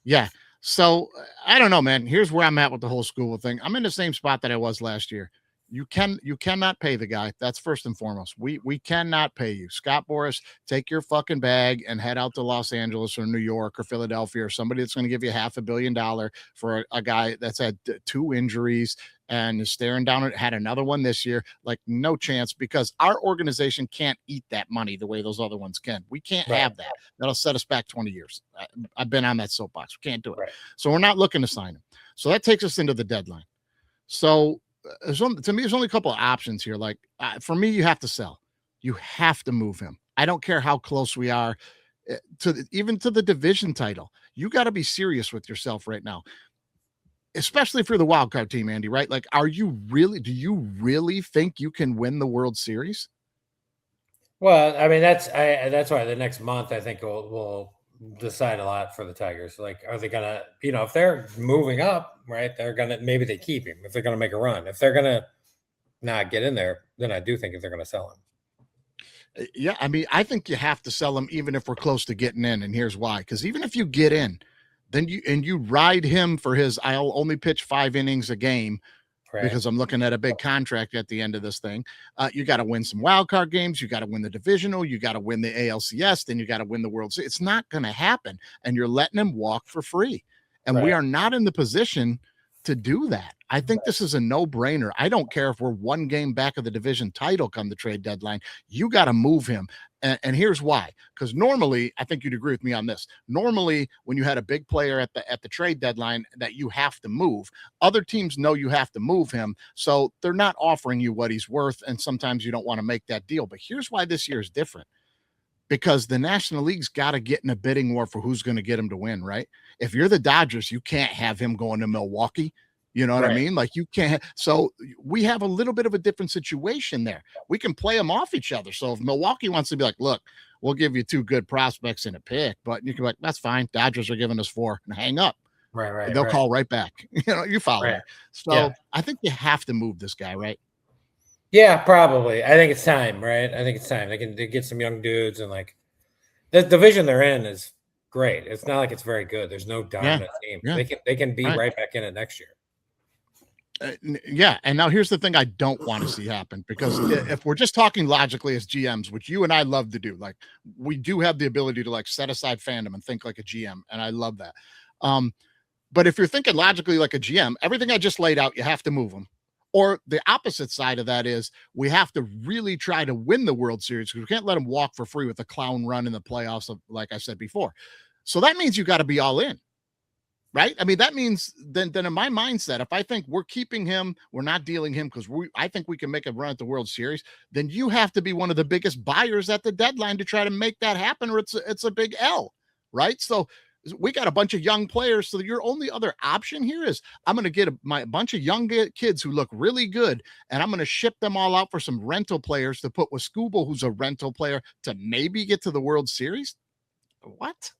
Yeah. So I don't know, man. Here's where I'm at with the whole Skubal thing. I'm in the same spot that I was last year. You cannot pay the guy. That's first and foremost. We cannot pay you. Scott Boras, take your fucking bag and head out to Los Angeles or New York or Philadelphia or somebody that's going to give you $500 million for a guy that's had 2 injuries and is staring down it, had another one this year. Like, no chance, because our organization can't eat that money the way those other ones can. We can't have that. That'll set us back 20 years. I've been on that soapbox. We can't do it. Right. So we're not looking to sign him. So that takes us into the deadline. So to me, there's only a couple of options here. Like, for me, you have to sell. You have to move him. I don't care how close we are even to the division title. You got to be serious with yourself right now, especially if you're the wild card team, Andy, right? Like, do you really think you can win the World Series? Well, I mean, that's why the next month I think will decide a lot for the Tigers. Like, are they gonna, if they're moving up, right, maybe they keep him if they're gonna make a run. If they're gonna not get in there, then I do think if they're gonna sell him. Yeah, I mean, I think you have to sell him even if we're close to getting in, and here's why. Because even if you get in, then you ride him for his I'll only pitch 5 innings a game, right, because I'm looking at a big contract at the end of this thing. You got to win some wild card games. You got to win the divisional. You got to win the ALCS. Then you got to win the World Series. It's not going to happen. And you're letting him walk for free. And we are not in the position to do that. I think this is a no-brainer. I don't care if we're 1 game back of the division title come the trade deadline. You got to move him. And here's why. Because normally, I think you'd agree with me on this. Normally, when you had a big player at the trade deadline that you have to move, other teams know you have to move him. So they're not offering you what he's worth. And sometimes you don't want to make that deal. But here's why this year is different. Because the National League's got to get in a bidding war for who's going to get him to win, right? If you're the Dodgers, you can't have him going to Milwaukee. You know what I mean? Like, you can't. So we have a little bit of a different situation there. We can play them off each other. So if Milwaukee wants to be like, look, we'll give you 2 good prospects and a pick, but you can be like, that's fine. Dodgers are giving us 4, and hang up. Right. They'll call right back. You follow me. So I think you have to move this guy, right? Yeah, probably. I think it's time, right? I think it's time. They get some young dudes, and like the division they're in is great. It's not like it's very good. There's no dominant team. Yeah. They can be right back in it next year. Yeah. And now here's the thing I don't want to see happen, because if we're just talking logically as GMs, which you and I love to do, like, we do have the ability to like set aside fandom and think like a GM. And I love that. But if you're thinking logically like a GM, everything I just laid out, you have to move them. Or the opposite side of that is we have to really try to win the World Series, because we can't let them walk for free with a clown run in the playoffs, like I said before. So that means you got to be all in. Right. I mean, that means then in my mindset, if I think we're keeping him, we're not dealing him because I think we can make a run at the World Series, then you have to be one of the biggest buyers at the deadline to try to make that happen, or it's a big L. Right. So we got a bunch of young players. So your only other option here is I'm going to get a bunch of young kids who look really good, and I'm going to ship them all out for some rental players to put with Skubal, who's a rental player, to maybe get to the World Series. What?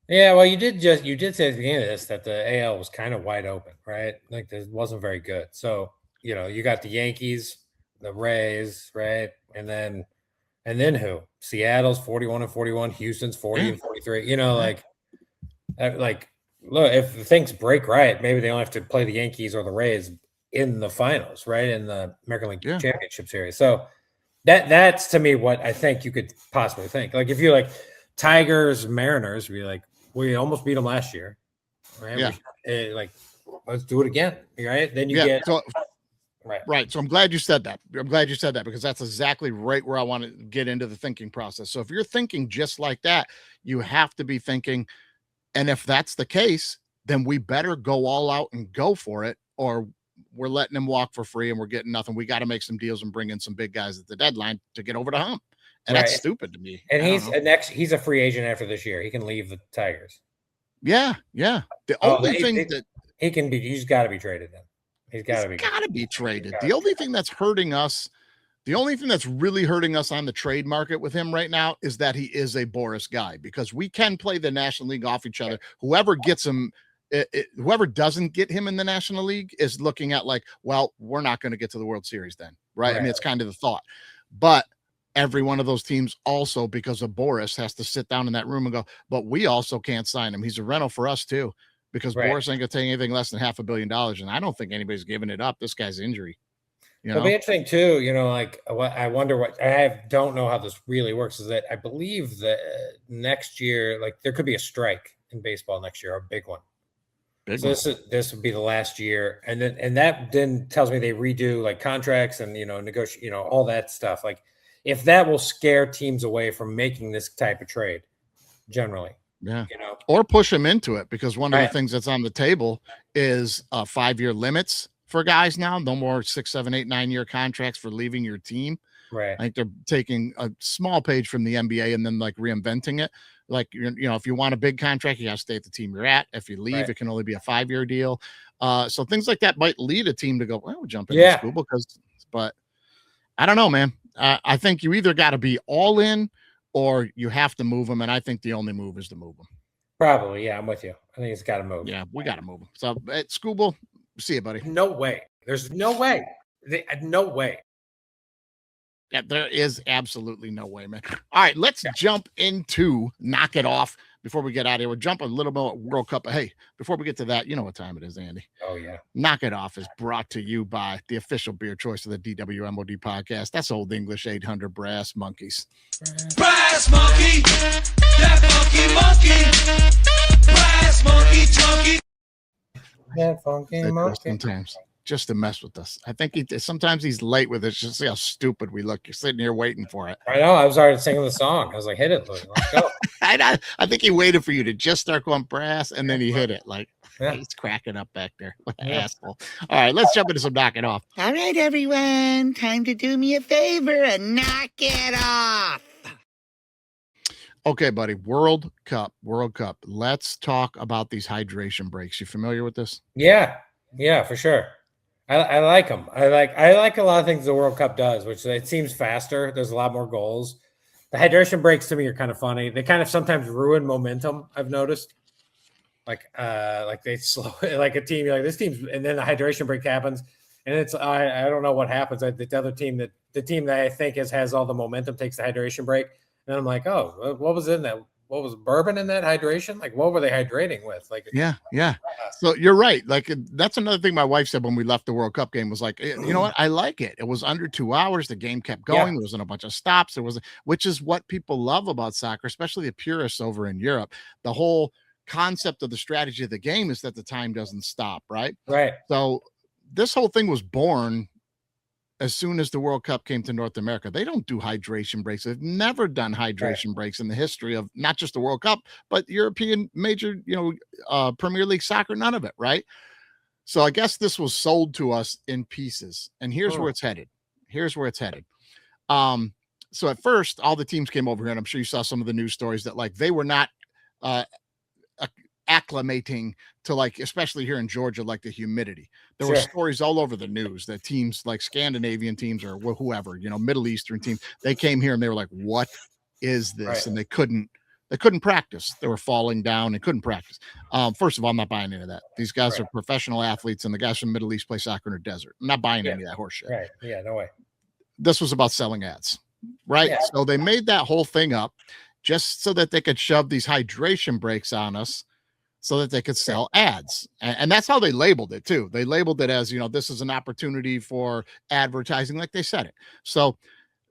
Yeah, well, you did say at the beginning of this that the AL was kind of wide open, right? Like, it wasn't very good. So, you got the Yankees, the Rays, right? And then who? Seattle's 41-41, Houston's 40-43. Look, if things break right, maybe they don't have to play the Yankees or the Rays in the finals, right? In the American League Championship Series. So that's to me what I think you could possibly think. Like, if you're like Tigers, Mariners, be like, we almost beat them last year, right? Yeah. Let's do it again, right? Then you get right. So I'm glad you said that. Because that's exactly right where I want to get into the thinking process. So if you're thinking just like that, you have to be thinking, and if that's the case, then we better go all out and go for it, or we're letting them walk for free and we're getting nothing. We got to make some deals and bring in some big guys at the deadline to get over the hump. And that's stupid to me. And he's a free agent after this year. He can leave the Tigers. Yeah. The only thing that he can be, he's got to be traded then. He's got to be traded. The only thing that's hurting us, the only thing that's really hurting us on the trade market with him right now is that he is a Boras guy, because we can play the National League off each other. Whoever gets him, whoever doesn't get him in the National League is looking at like, well, we're not going to get to the World Series then. right? I mean, it's kind of the thought. But every one of those teams also, because of Boris, has to sit down in that room and go, but we also can't sign him. He's a rental for us too, because Boris ain't gonna take anything less than $500 million. And I don't think anybody's giving it up. This guy's injury. It'll be interesting too, like what I wonder what don't know how this really works is that I believe that next year, like there could be a strike in baseball next year, a big one. This would be the last year, and that then tells me they redo like contracts and negotiate, all that stuff. Like if that will scare teams away from making this type of trade, generally, or push them into it, because one of the things that's on the table is 5-year limits for guys now. No more 6, 7, 8, 9-year contracts for leaving your team. Right. I think they're taking a small page from the NBA and then like reinventing it. Like, if you want a big contract, you got to stay at the team you're at. If you leave, it can only be a 5-year deal. So things like that might lead a team to go, well, we'll jump into Skubal, but I don't know, man. I think you either got to be all in or you have to move them. And I think the only move is to move them. Probably. Yeah, I'm with you. I think it's got to move. Yeah, we got to move them. So at Skubal, see you, buddy. No way. There's no way. No way. Yeah, there is absolutely no way, man. All right, let's jump into Knock It Off before we get out of here. We're jumping a little bit World Cup. But hey, before we get to that, you know what time it is, Andy. Oh, yeah. Knock It Off is brought to you by the official beer choice of the DWMOD podcast. That's Old English 800 Brass Monkeys. Brass monkey, that monkey, brass monkey, chunky. That funky monkey. Sometimes. Just to mess with us. I think sometimes he's late with it. Just see how stupid we look. You're sitting here waiting for it. I know. I was already singing the song. I was like, hit it. Let's go. I think he waited for you to just start going brass, and then he hit it. Like, he's cracking up back there. What an asshole. All right, let's jump into some Knock It Off. All right, everyone. Time to do me a favor and knock it off. Okay, buddy. World Cup. Let's talk about these hydration breaks. You familiar with this? Yeah, for sure. I like them. I like a lot of things the World Cup does, which it seems faster. There's a lot more goals. The hydration breaks to me are kind of funny. They kind of sometimes ruin momentum, I've noticed. Like they slow like a team, you're like this team's, and then the hydration break happens, and it's I don't know what happens. The other team the team that I think has all the momentum takes the hydration break, and I'm like, oh, what was in that? What was bourbon in that hydration? Like, what were they hydrating with? Like, yeah. So you're right. Like, that's another thing my wife said when we left the World Cup game was like, you know what? I like it. It was under 2 hours. The game kept going. There wasn't a bunch of stops. Which is what people love about soccer, especially the purists over in Europe. The whole concept of the strategy of the game is that the time doesn't stop. Right. So this whole thing was born as soon as the World Cup came to North America. They don't do hydration breaks. They've never done hydration breaks in the history of not just the World Cup, but European major, Premier League soccer, none of it, right? So I guess this was sold to us in pieces, and here's where it's headed. So at first, all the teams came over here, and I'm sure you saw some of the news stories that like they were not acclimating to, like, especially here in Georgia, like the humidity. There were stories all over the news that teams like Scandinavian teams or whoever, Middle Eastern teams, they came here and they were like, what is this? And they couldn't practice. They were falling down and couldn't practice. First of all, I'm not buying into that. These guys are professional athletes, and the guys from the Middle East play soccer in a desert. I'm not buying any of that horse shit. Right. Yeah, no way. This was about selling ads, right? Yeah. So they made that whole thing up just so that they could shove these hydration breaks on us, so that they could sell ads. And that's how they labeled it too. They labeled it as, this is an opportunity for advertising, like they said it. So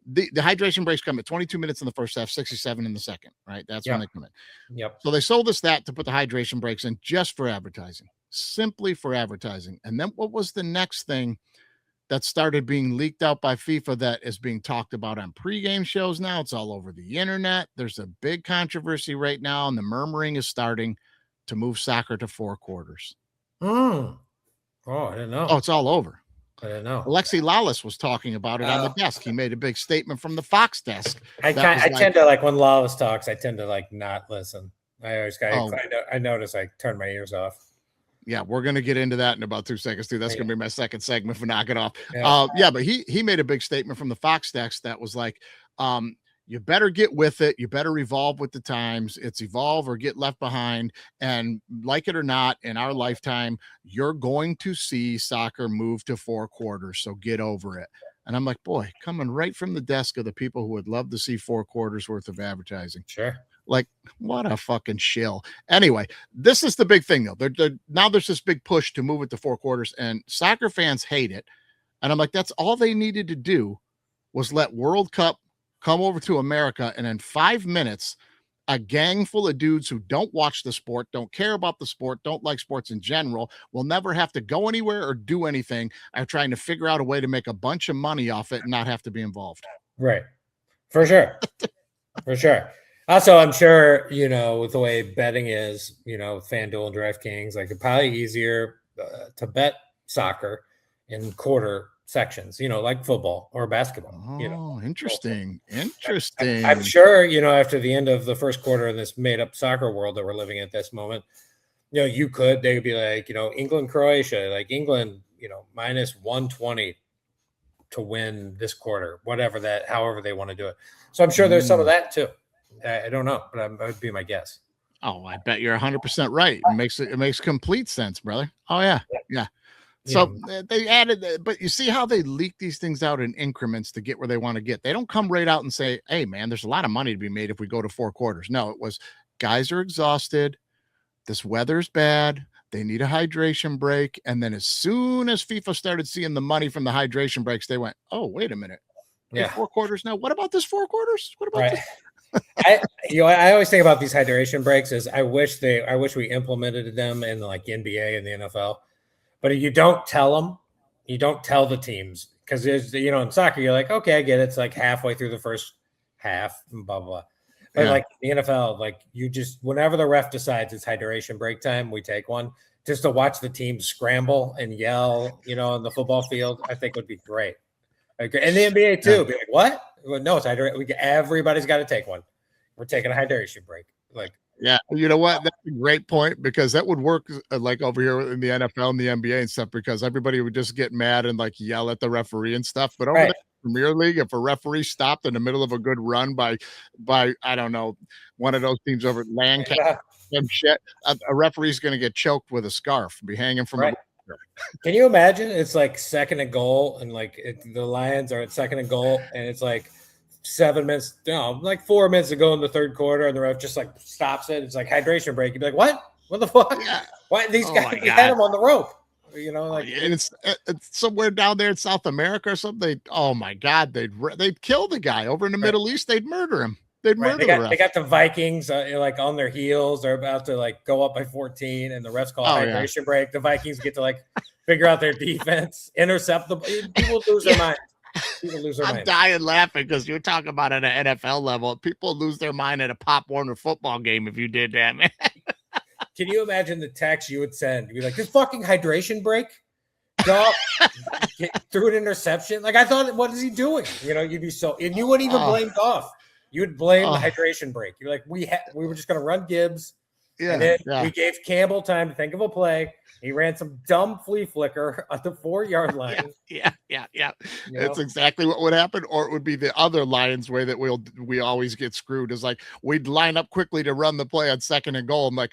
the hydration breaks come at 22 minutes in the first half, 67 in the second, right? That's when they come in. Yep. So they sold us that to put the hydration breaks in just for advertising, simply for advertising. And then what was the next thing that started being leaked out by FIFA that is being talked about on pregame shows now? It's all over the internet. There's a big controversy right now, and the murmuring is starting to move soccer to 4 quarters. Oh, I didn't know. Oh, it's all over. I didn't know. Alexi Lalas was talking about it on the desk. He made a big statement from the Fox desk. I tend to, like, when Lalas talks, I tend to, like, not listen. I notice I turn my ears off. Yeah, we're going to get into that in about 2 seconds, too. That's going to be my second segment for Knock It Off. But he made a big statement from the Fox desk that was like, you better get with it. You better evolve with the times. It's evolve or get left behind. And like it or not, in our lifetime, you're going to see soccer move to 4 quarters. So get over it. And I'm like, boy, coming right from the desk of the people who would love to see 4 quarters worth of advertising. Sure. Like, what a fucking shill. Anyway, this is the big thing, though. Now there's this big push to move it to 4 quarters, and soccer fans hate it. And I'm like, that's all they needed to do was let World Cup come over to America, and in 5 minutes, a gang full of dudes who don't watch the sport, don't care about the sport, don't like sports in general, will never have to go anywhere or do anything, are trying to figure out a way to make a bunch of money off it and not have to be involved. Right. For sure. For sure. Also, I'm sure, with the way betting is, FanDuel and DraftKings, like it's probably easier to bet soccer in quarter sections, like football or basketball. Oh, interesting. Interesting. I'm sure, after the end of the first quarter in this made up soccer world that we're living in at this moment, they would be like, England, Croatia, like England, minus 120 to win this quarter, however they want to do it. So I'm sure there's some of that too. I don't know, but that would be my guess. Oh, I bet you're 100% right. It makes complete sense, brother. Oh yeah. Yeah. So they added, but you see how they leak these things out in increments to get where they want to get. They don't come right out and say, hey man, there's a lot of money to be made if we go to 4 quarters. No, it was guys are exhausted. This weather's bad. They need a hydration break. And then as soon as FIFA started seeing the money from the hydration breaks, they went, oh, wait a minute. Yeah. 4 quarters now. What about this 4 quarters? What about this? I always think about these hydration breaks as I wish we implemented them in like NBA and the NFL, but you don't tell them, you don't tell the teams because there's, in soccer, you're like, okay, I get it. It's like halfway through the first half and blah, blah. But like the NFL, like you just, whenever the ref decides it's hydration break time, we take one just to watch the team scramble and yell, on the football field, I think would be great. And the NBA too, be like, what? Well, no, it's hydration. Everybody's got to take one. We're taking a hydration break. Like, yeah, you know what? That's a great point because that would work like over here in the NFL and the NBA and stuff because everybody would just get mad and like yell at the referee and stuff. But over there in the Premier League, if a referee stopped in the middle of a good run by I don't know, one of those teams over at Lancaster, some shit, a referee's going to get choked with a scarf and be hanging from a. Can you imagine? It's like 2nd and goal, and like the Lions are at 2nd and goal, and it's like 7 minutes, like 4 minutes to go in the third quarter, and the ref just like stops it. It's like hydration break. You'd be like, "What? What the fuck? Yeah. Why these guys had him on the rope?" And it's somewhere down there in South America or something. Oh my God, they'd kill the guy over in the Middle East. They'd murder him. They'd murder the ref. They got the Vikings like on their heels. They're about to like go up by 14, and the refs call hydration break. The Vikings get to like figure out their defense, intercept the people lose their mind. People lose their mind. I'm dying laughing because you're talking about at an NFL level. People lose their mind at a Pop Warner football game if you did that, man. Can you imagine the text you would send? You'd be like, this fucking hydration break? Goff threw an interception. Like I thought, what is he doing? You'd be so, and you wouldn't even blame Goff. You would blame the hydration break. You're like, we were just going to run Gibbs. Yeah, and then we gave Campbell time to think of a play. He ran some dumb flea flicker at the 4-yard line. Yeah. It's exactly what would happen. Or it would be the other Lions way that we always get screwed is like we'd line up quickly to run the play on 2nd and goal. And like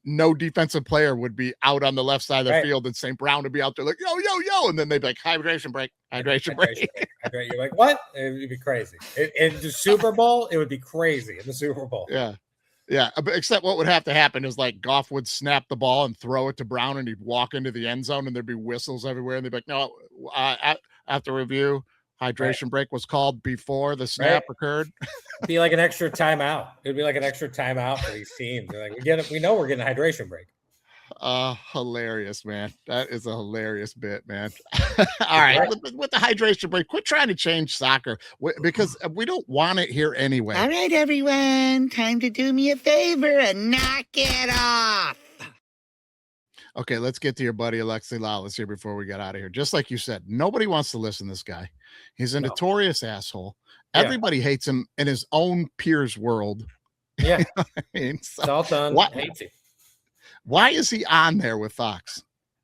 no defensive player would be out on the left side of the field. And St. Brown would be out there like, yo. And then they'd be like, hydration break. You're like, what? It would be crazy. In the Super Bowl, it would be crazy in the Super Bowl. Yeah, except what would have to happen is like Goff would snap the ball and throw it to Brown and he'd walk into the end zone and there'd be whistles everywhere. And they'd be like, no, after review, hydration break was called before the snap occurred. It'd be like an extra timeout. It'd be like an extra timeout for these teams. They're like, we know we're getting a hydration break. Hilarious, man. That is a hilarious bit, man. All right, with the hydration break, quit trying to change soccer because we don't want it here anyway. All right, everyone, time to do me a favor and knock it off. Okay, let's get to your buddy Alexi Lalas here before we get out of here. Just like you said, nobody wants to listen to this guy. He's a notorious asshole. Everybody hates him in his own peers' world. Yeah, you know what I mean? So it's all done. Hates him. Why is he on there with Fox?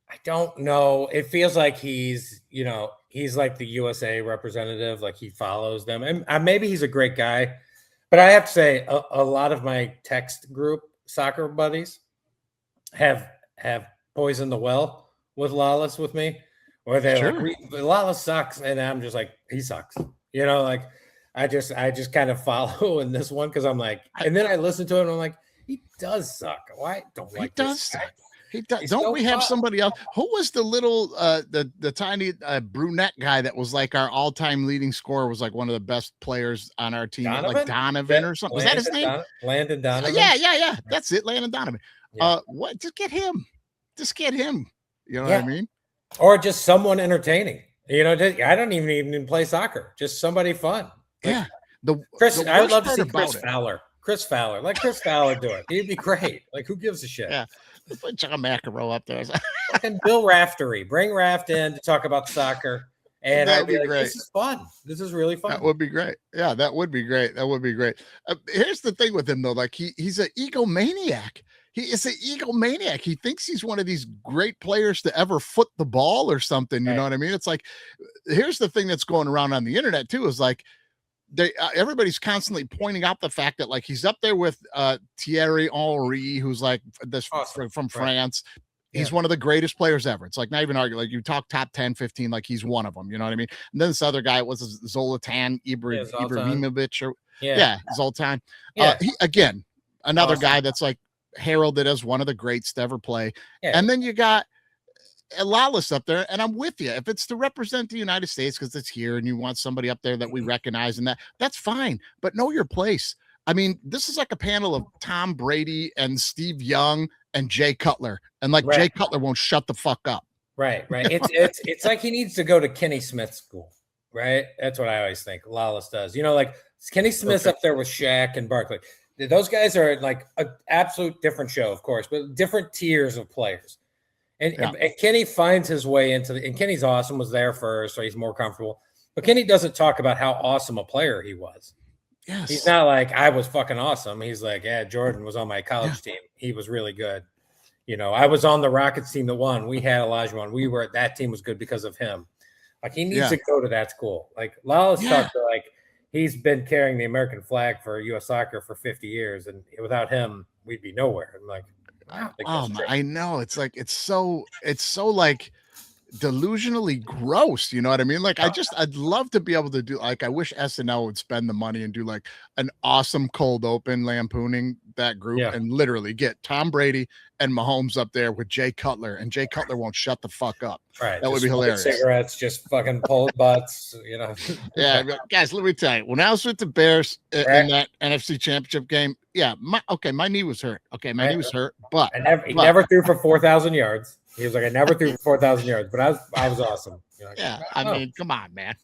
I don't know. It feels like he's like the USA representative, like he follows them. And maybe he's a great guy. But I have to say, a lot of my text group soccer buddies have poisoned the well with Lawless with me, Or they're Sure. like, Lala sucks, and I'm just like, he sucks. You know, like I just kind of follow in this one because I'm like, and then I listen to it and I'm like, he does suck. Why don't like He this does guy? suck. He does. He's Don't so we have fun. somebody else? Who was the little the tiny brunette guy that was like our all-time leading scorer, was like one of the best players on our team, like Donovan or something? Was that his name? Landon Donovan. Yeah. That's it, Landon Donovan. Yeah. What? Just get him. Just get him. You know what I mean? Or just someone entertaining. You know, I don't even play soccer. Just somebody fun. Like, Yeah. I would love to worst see part Chris about it- Fowler. Chris Fowler. Let Chris Fowler do it. He'd be great. Like, who gives a shit? Yeah. Put John McEnroe up there. Fucking Bill Raftery. Bring Raft in to talk about soccer. And That I'd would be be like, great. this is fun. This is really fun. That would be great. Yeah, that would be great. That would be great. Here's the thing with him though, like he's an egomaniac. He is an egomaniac. He thinks he's one of these great players to ever foot the ball or something. You know what I mean? It's like, here's the thing that's going around on the internet too, is like everybody's constantly pointing out the fact that like he's up there with Thierry Henry, who's like this from France. He's one of the greatest players ever. It's like not even arguing. Like you talk top 10, 15, like he's one of them. You know what I mean? And then this other guy was Zolatan Ibrahimovic or Zoltan. He, again, another guy that's like heralded as one of the greats to ever play. Yeah. And then you got Lawless up there, and I'm with you. If it's to represent the United States because it's here and you want somebody up there that we recognize and that's fine. But know your place. I mean, this is like a panel of Tom Brady and Steve Young and Jay Cutler, and like Jay Cutler won't shut the fuck up. Right. It's like he needs to go to Kenny Smith school, right? That's what I always think. Lawless does. You know, like Kenny Smith's up there with Shaq and Barkley. Those guys are like an absolute different show, of course, but different tiers of players. And Kenny finds his way into and Kenny's awesome, was there first, so he's more comfortable. But Kenny doesn't talk about how awesome a player he was. Yes. He's not like, I was fucking awesome. He's like, yeah, Jordan was on my college team. He was really good. You know, I was on the Rockets team that won. We had Olajuwon. That team was good because of him. Like, he needs to go to that school. Like, Lawless talked to, like, he's been carrying the American flag for U.S. soccer for 50 years. And without him, we'd be nowhere. I'm like, I know. It's like, it's so like delusionally gross. You know what I mean? Like, I'd love to be able to do, like, I wish SNL would spend the money and do like an awesome cold open lampooning that group and literally get Tom Brady and Mahomes up there with Jay Cutler, and Jay Cutler won't shut the fuck up. Right. That would be hilarious. Cigarettes, just fucking pulled butts, you know. Yeah, guys, let me tell you, when I was with the Bears in that NFC Championship game, my knee was hurt. Okay, my knee was hurt, but he never threw for 4,000 yards. He was like, I never threw for 4,000 yards, but I was awesome. You know, yeah, I mean, come on, man.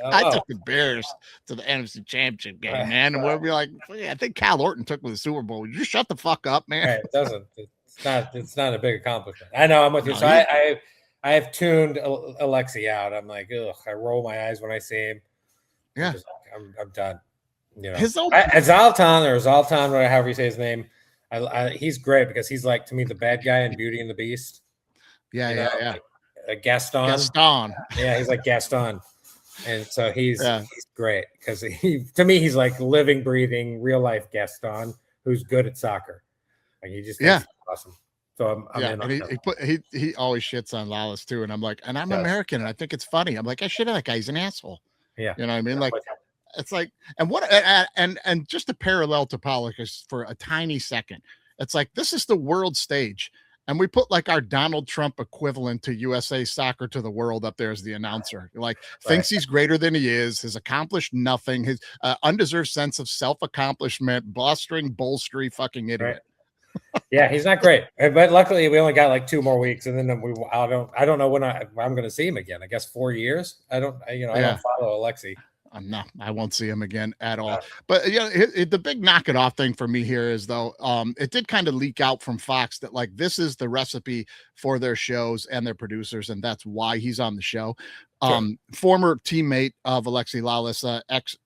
I took the Bears to the NFC Championship game, man, and we'll be like, I think Cal Orton took me to the Super Bowl. Would you shut the fuck up, man? Right, it doesn't. It's not a big accomplishment. I know I'm with you. So I have tuned Alexi out. I'm like, ugh. I roll my eyes when I see him. Yeah, I'm done. You know, Zoltan, or however you say his name. He's great because he's like, to me, the bad guy in Beauty and the Beast. Yeah. Like Gaston. Yeah, he's like Gaston. And so he's great because to me, he's like living, breathing, real life Gaston who's good at soccer. Like he just awesome. So I'm in. And he always shits on Lawless too, and I'm like, and I'm American, and I think it's funny. I'm like, I shit on that guy. He's an asshole. Yeah, you know what I mean? Like, it's like, and what, and just a parallel to politics for a tiny second. It's like, this is the world stage. And we put like our Donald Trump equivalent to USA Soccer to the world up there as the announcer. Like, thinks he's greater than he is, has accomplished nothing, his undeserved sense of self-accomplishment, bolstering, fucking idiot. Right. Yeah, he's not great. But luckily we only got like 2 more weeks, and then I don't know when I'm going to see him again. I guess 4 years. I don't follow Alexi. No, I won't see him again at all. But the big knock it off thing for me here is, though, it did kind of leak out from Fox that like this is the recipe for their shows and their producers, and that's why he's on the show. Former teammate of Alexi Lawless,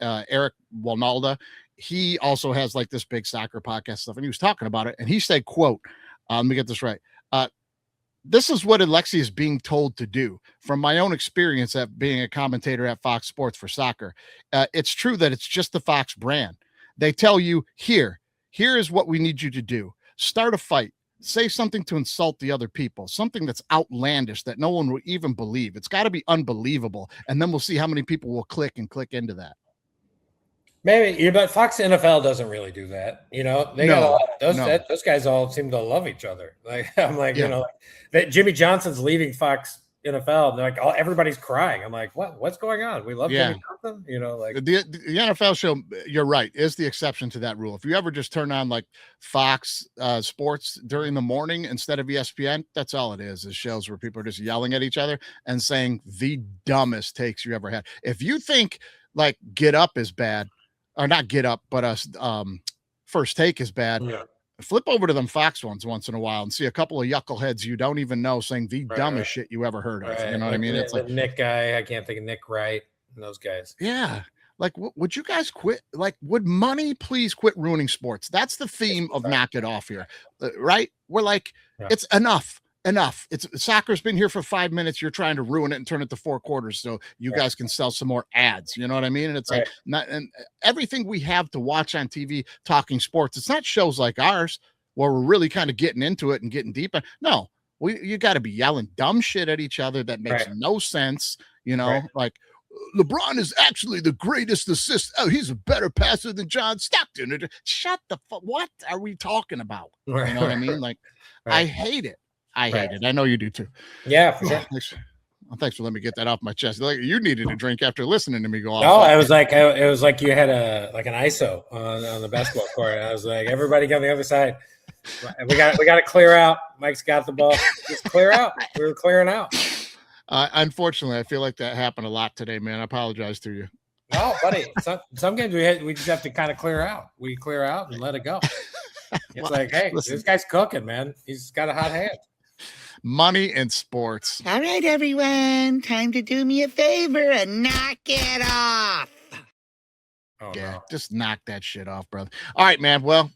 Eric Walnalda, he also has like this big soccer podcast stuff, and he was talking about it, and he said, "quote, let me get this right. This is what Alexi is being told to do. From my own experience at being a commentator at Fox Sports for soccer, it's true that it's just the Fox brand. They tell you, here is what we need you to do. Start a fight, say something to insult the other people, something that's outlandish that no one will even believe. It's got to be unbelievable. And then we'll see how many people will click into that. Maybe, but Fox NFL doesn't really do that. You know, they got a lot, those guys all seem to love each other. Like, I'm like, you know, that Jimmy Johnson's leaving Fox NFL. And they're like, everybody's crying. I'm like, what's going on? We love Jimmy Johnson. You know, like the NFL show, you're right, is the exception to that rule. If you ever just turn on like Fox Sports during the morning instead of ESPN, that's all it is shows where people are just yelling at each other and saying the dumbest takes you ever had. If you think like Get Up is bad, or not Get Up, but First Take is bad. Yeah. Flip over to them Fox ones once in a while and see a couple of yuckleheads you don't even know saying the dumbest shit you ever heard of. You know what I mean? It's like Nick guy. I can't think of Nick Wright and those guys. Yeah. Like, would you guys quit? Like, would money please quit ruining sports? That's the theme of Knock It Off here, right? We're like, it's enough. It's soccer's been here for 5 minutes. You're trying to ruin it and turn it to 4 quarters so you guys can sell some more ads. You know what I mean? And it's like and everything we have to watch on TV talking sports. It's not shows like ours where we're really kind of getting into it and getting deep. No, you got to be yelling dumb shit at each other that makes no sense. You know, like LeBron is actually the greatest assist. Oh, he's a better passer than John Stockton. Shut the fuck. What are we talking about? You know what I mean? Like, I hate it. I hate it. I know you do too. Yeah, for sure. Thanks for letting me get that off my chest. Like you needed a drink after listening to me go off. No, it was like you had an ISO on the basketball court. I was like, everybody get on the other side. We got to clear out. Mike's got the ball. Just clear out. We were clearing out. Unfortunately, I feel like that happened a lot today, man. I apologize to you. No, buddy. Some games we just have to kind of clear out. We clear out and let it go. It's like, hey, this guy's cooking, man. He's got a hot hand. Money and sports. All right, everyone. Time to do me a favor and knock it off. Oh, yeah, no. Just knock that shit off, brother. All right, man. Well,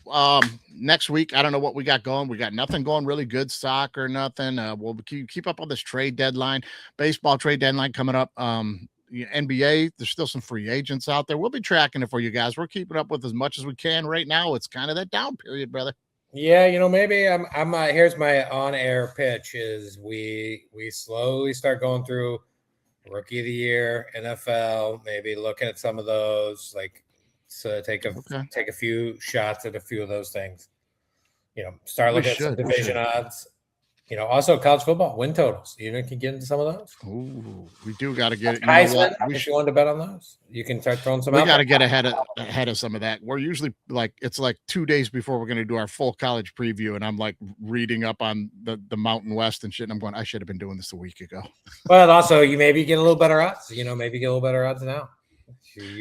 next week, I don't know what we got going. We got nothing going really good, soccer, nothing. We'll keep up on this trade deadline, baseball trade deadline coming up. NBA, there's still some free agents out there. We'll be tracking it for you guys. We're keeping up with as much as we can right now. It's kind of that down period, brother. Yeah, you know, maybe I'm here's my on-air pitch is we slowly start going through Rookie of the Year, NFL, maybe looking at some of those, like so take a few shots at a few of those things. You know, start looking at some division odds. You know, also college football win totals. You know, can get into some of those. Ooh, we do got to get it. If you wanted to bet on those, you can start throwing some. We got to get ahead of some of that. We're usually it's like 2 days before we're going to do our full college preview, and I'm like reading up on the Mountain West and shit. And I'm going, I should have been doing this a week ago. Well, also you maybe get a little better odds. You know, maybe get a little better odds now.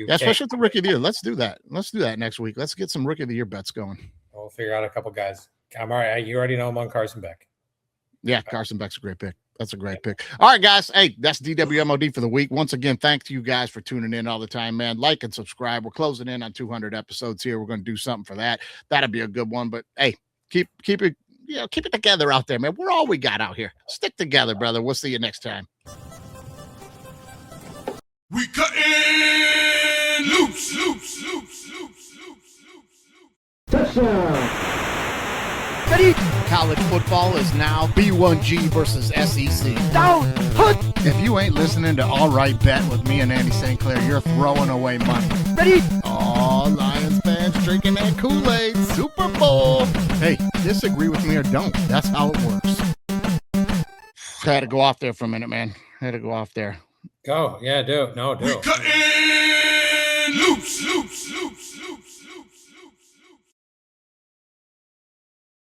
Especially with the Rookie of the Year. Let's do that. Let's do that next week. Let's get some Rookie of the Year bets going. We'll figure out a couple guys. I'm all right. You already know I'm on Carson Beck. Yeah, Carson Beck's a great pick. That's a great pick. All right, guys. Hey, that's DWMOD for the week. Once again, thanks to you guys for tuning in all the time, man. Like and subscribe. We're closing in on 200 episodes here. We're going to do something for that. That'll be a good one. But hey, keep it, keep it together out there, man. We're all we got out here. Stick together, brother. We'll see you next time. We cutting loose. Touchdown. College football is now B1G versus SEC. Down. Hood. If you ain't listening to All Right Bet with me and Andy St. Clair, you're throwing away money. Ready? Oh, Lions fans drinking that Kool-Aid. Super Bowl. Hey, disagree with me or don't. That's how it works. I had to go off there for a minute, man. I had to go off there. Go. Yeah, do. No, do. We cutting loose.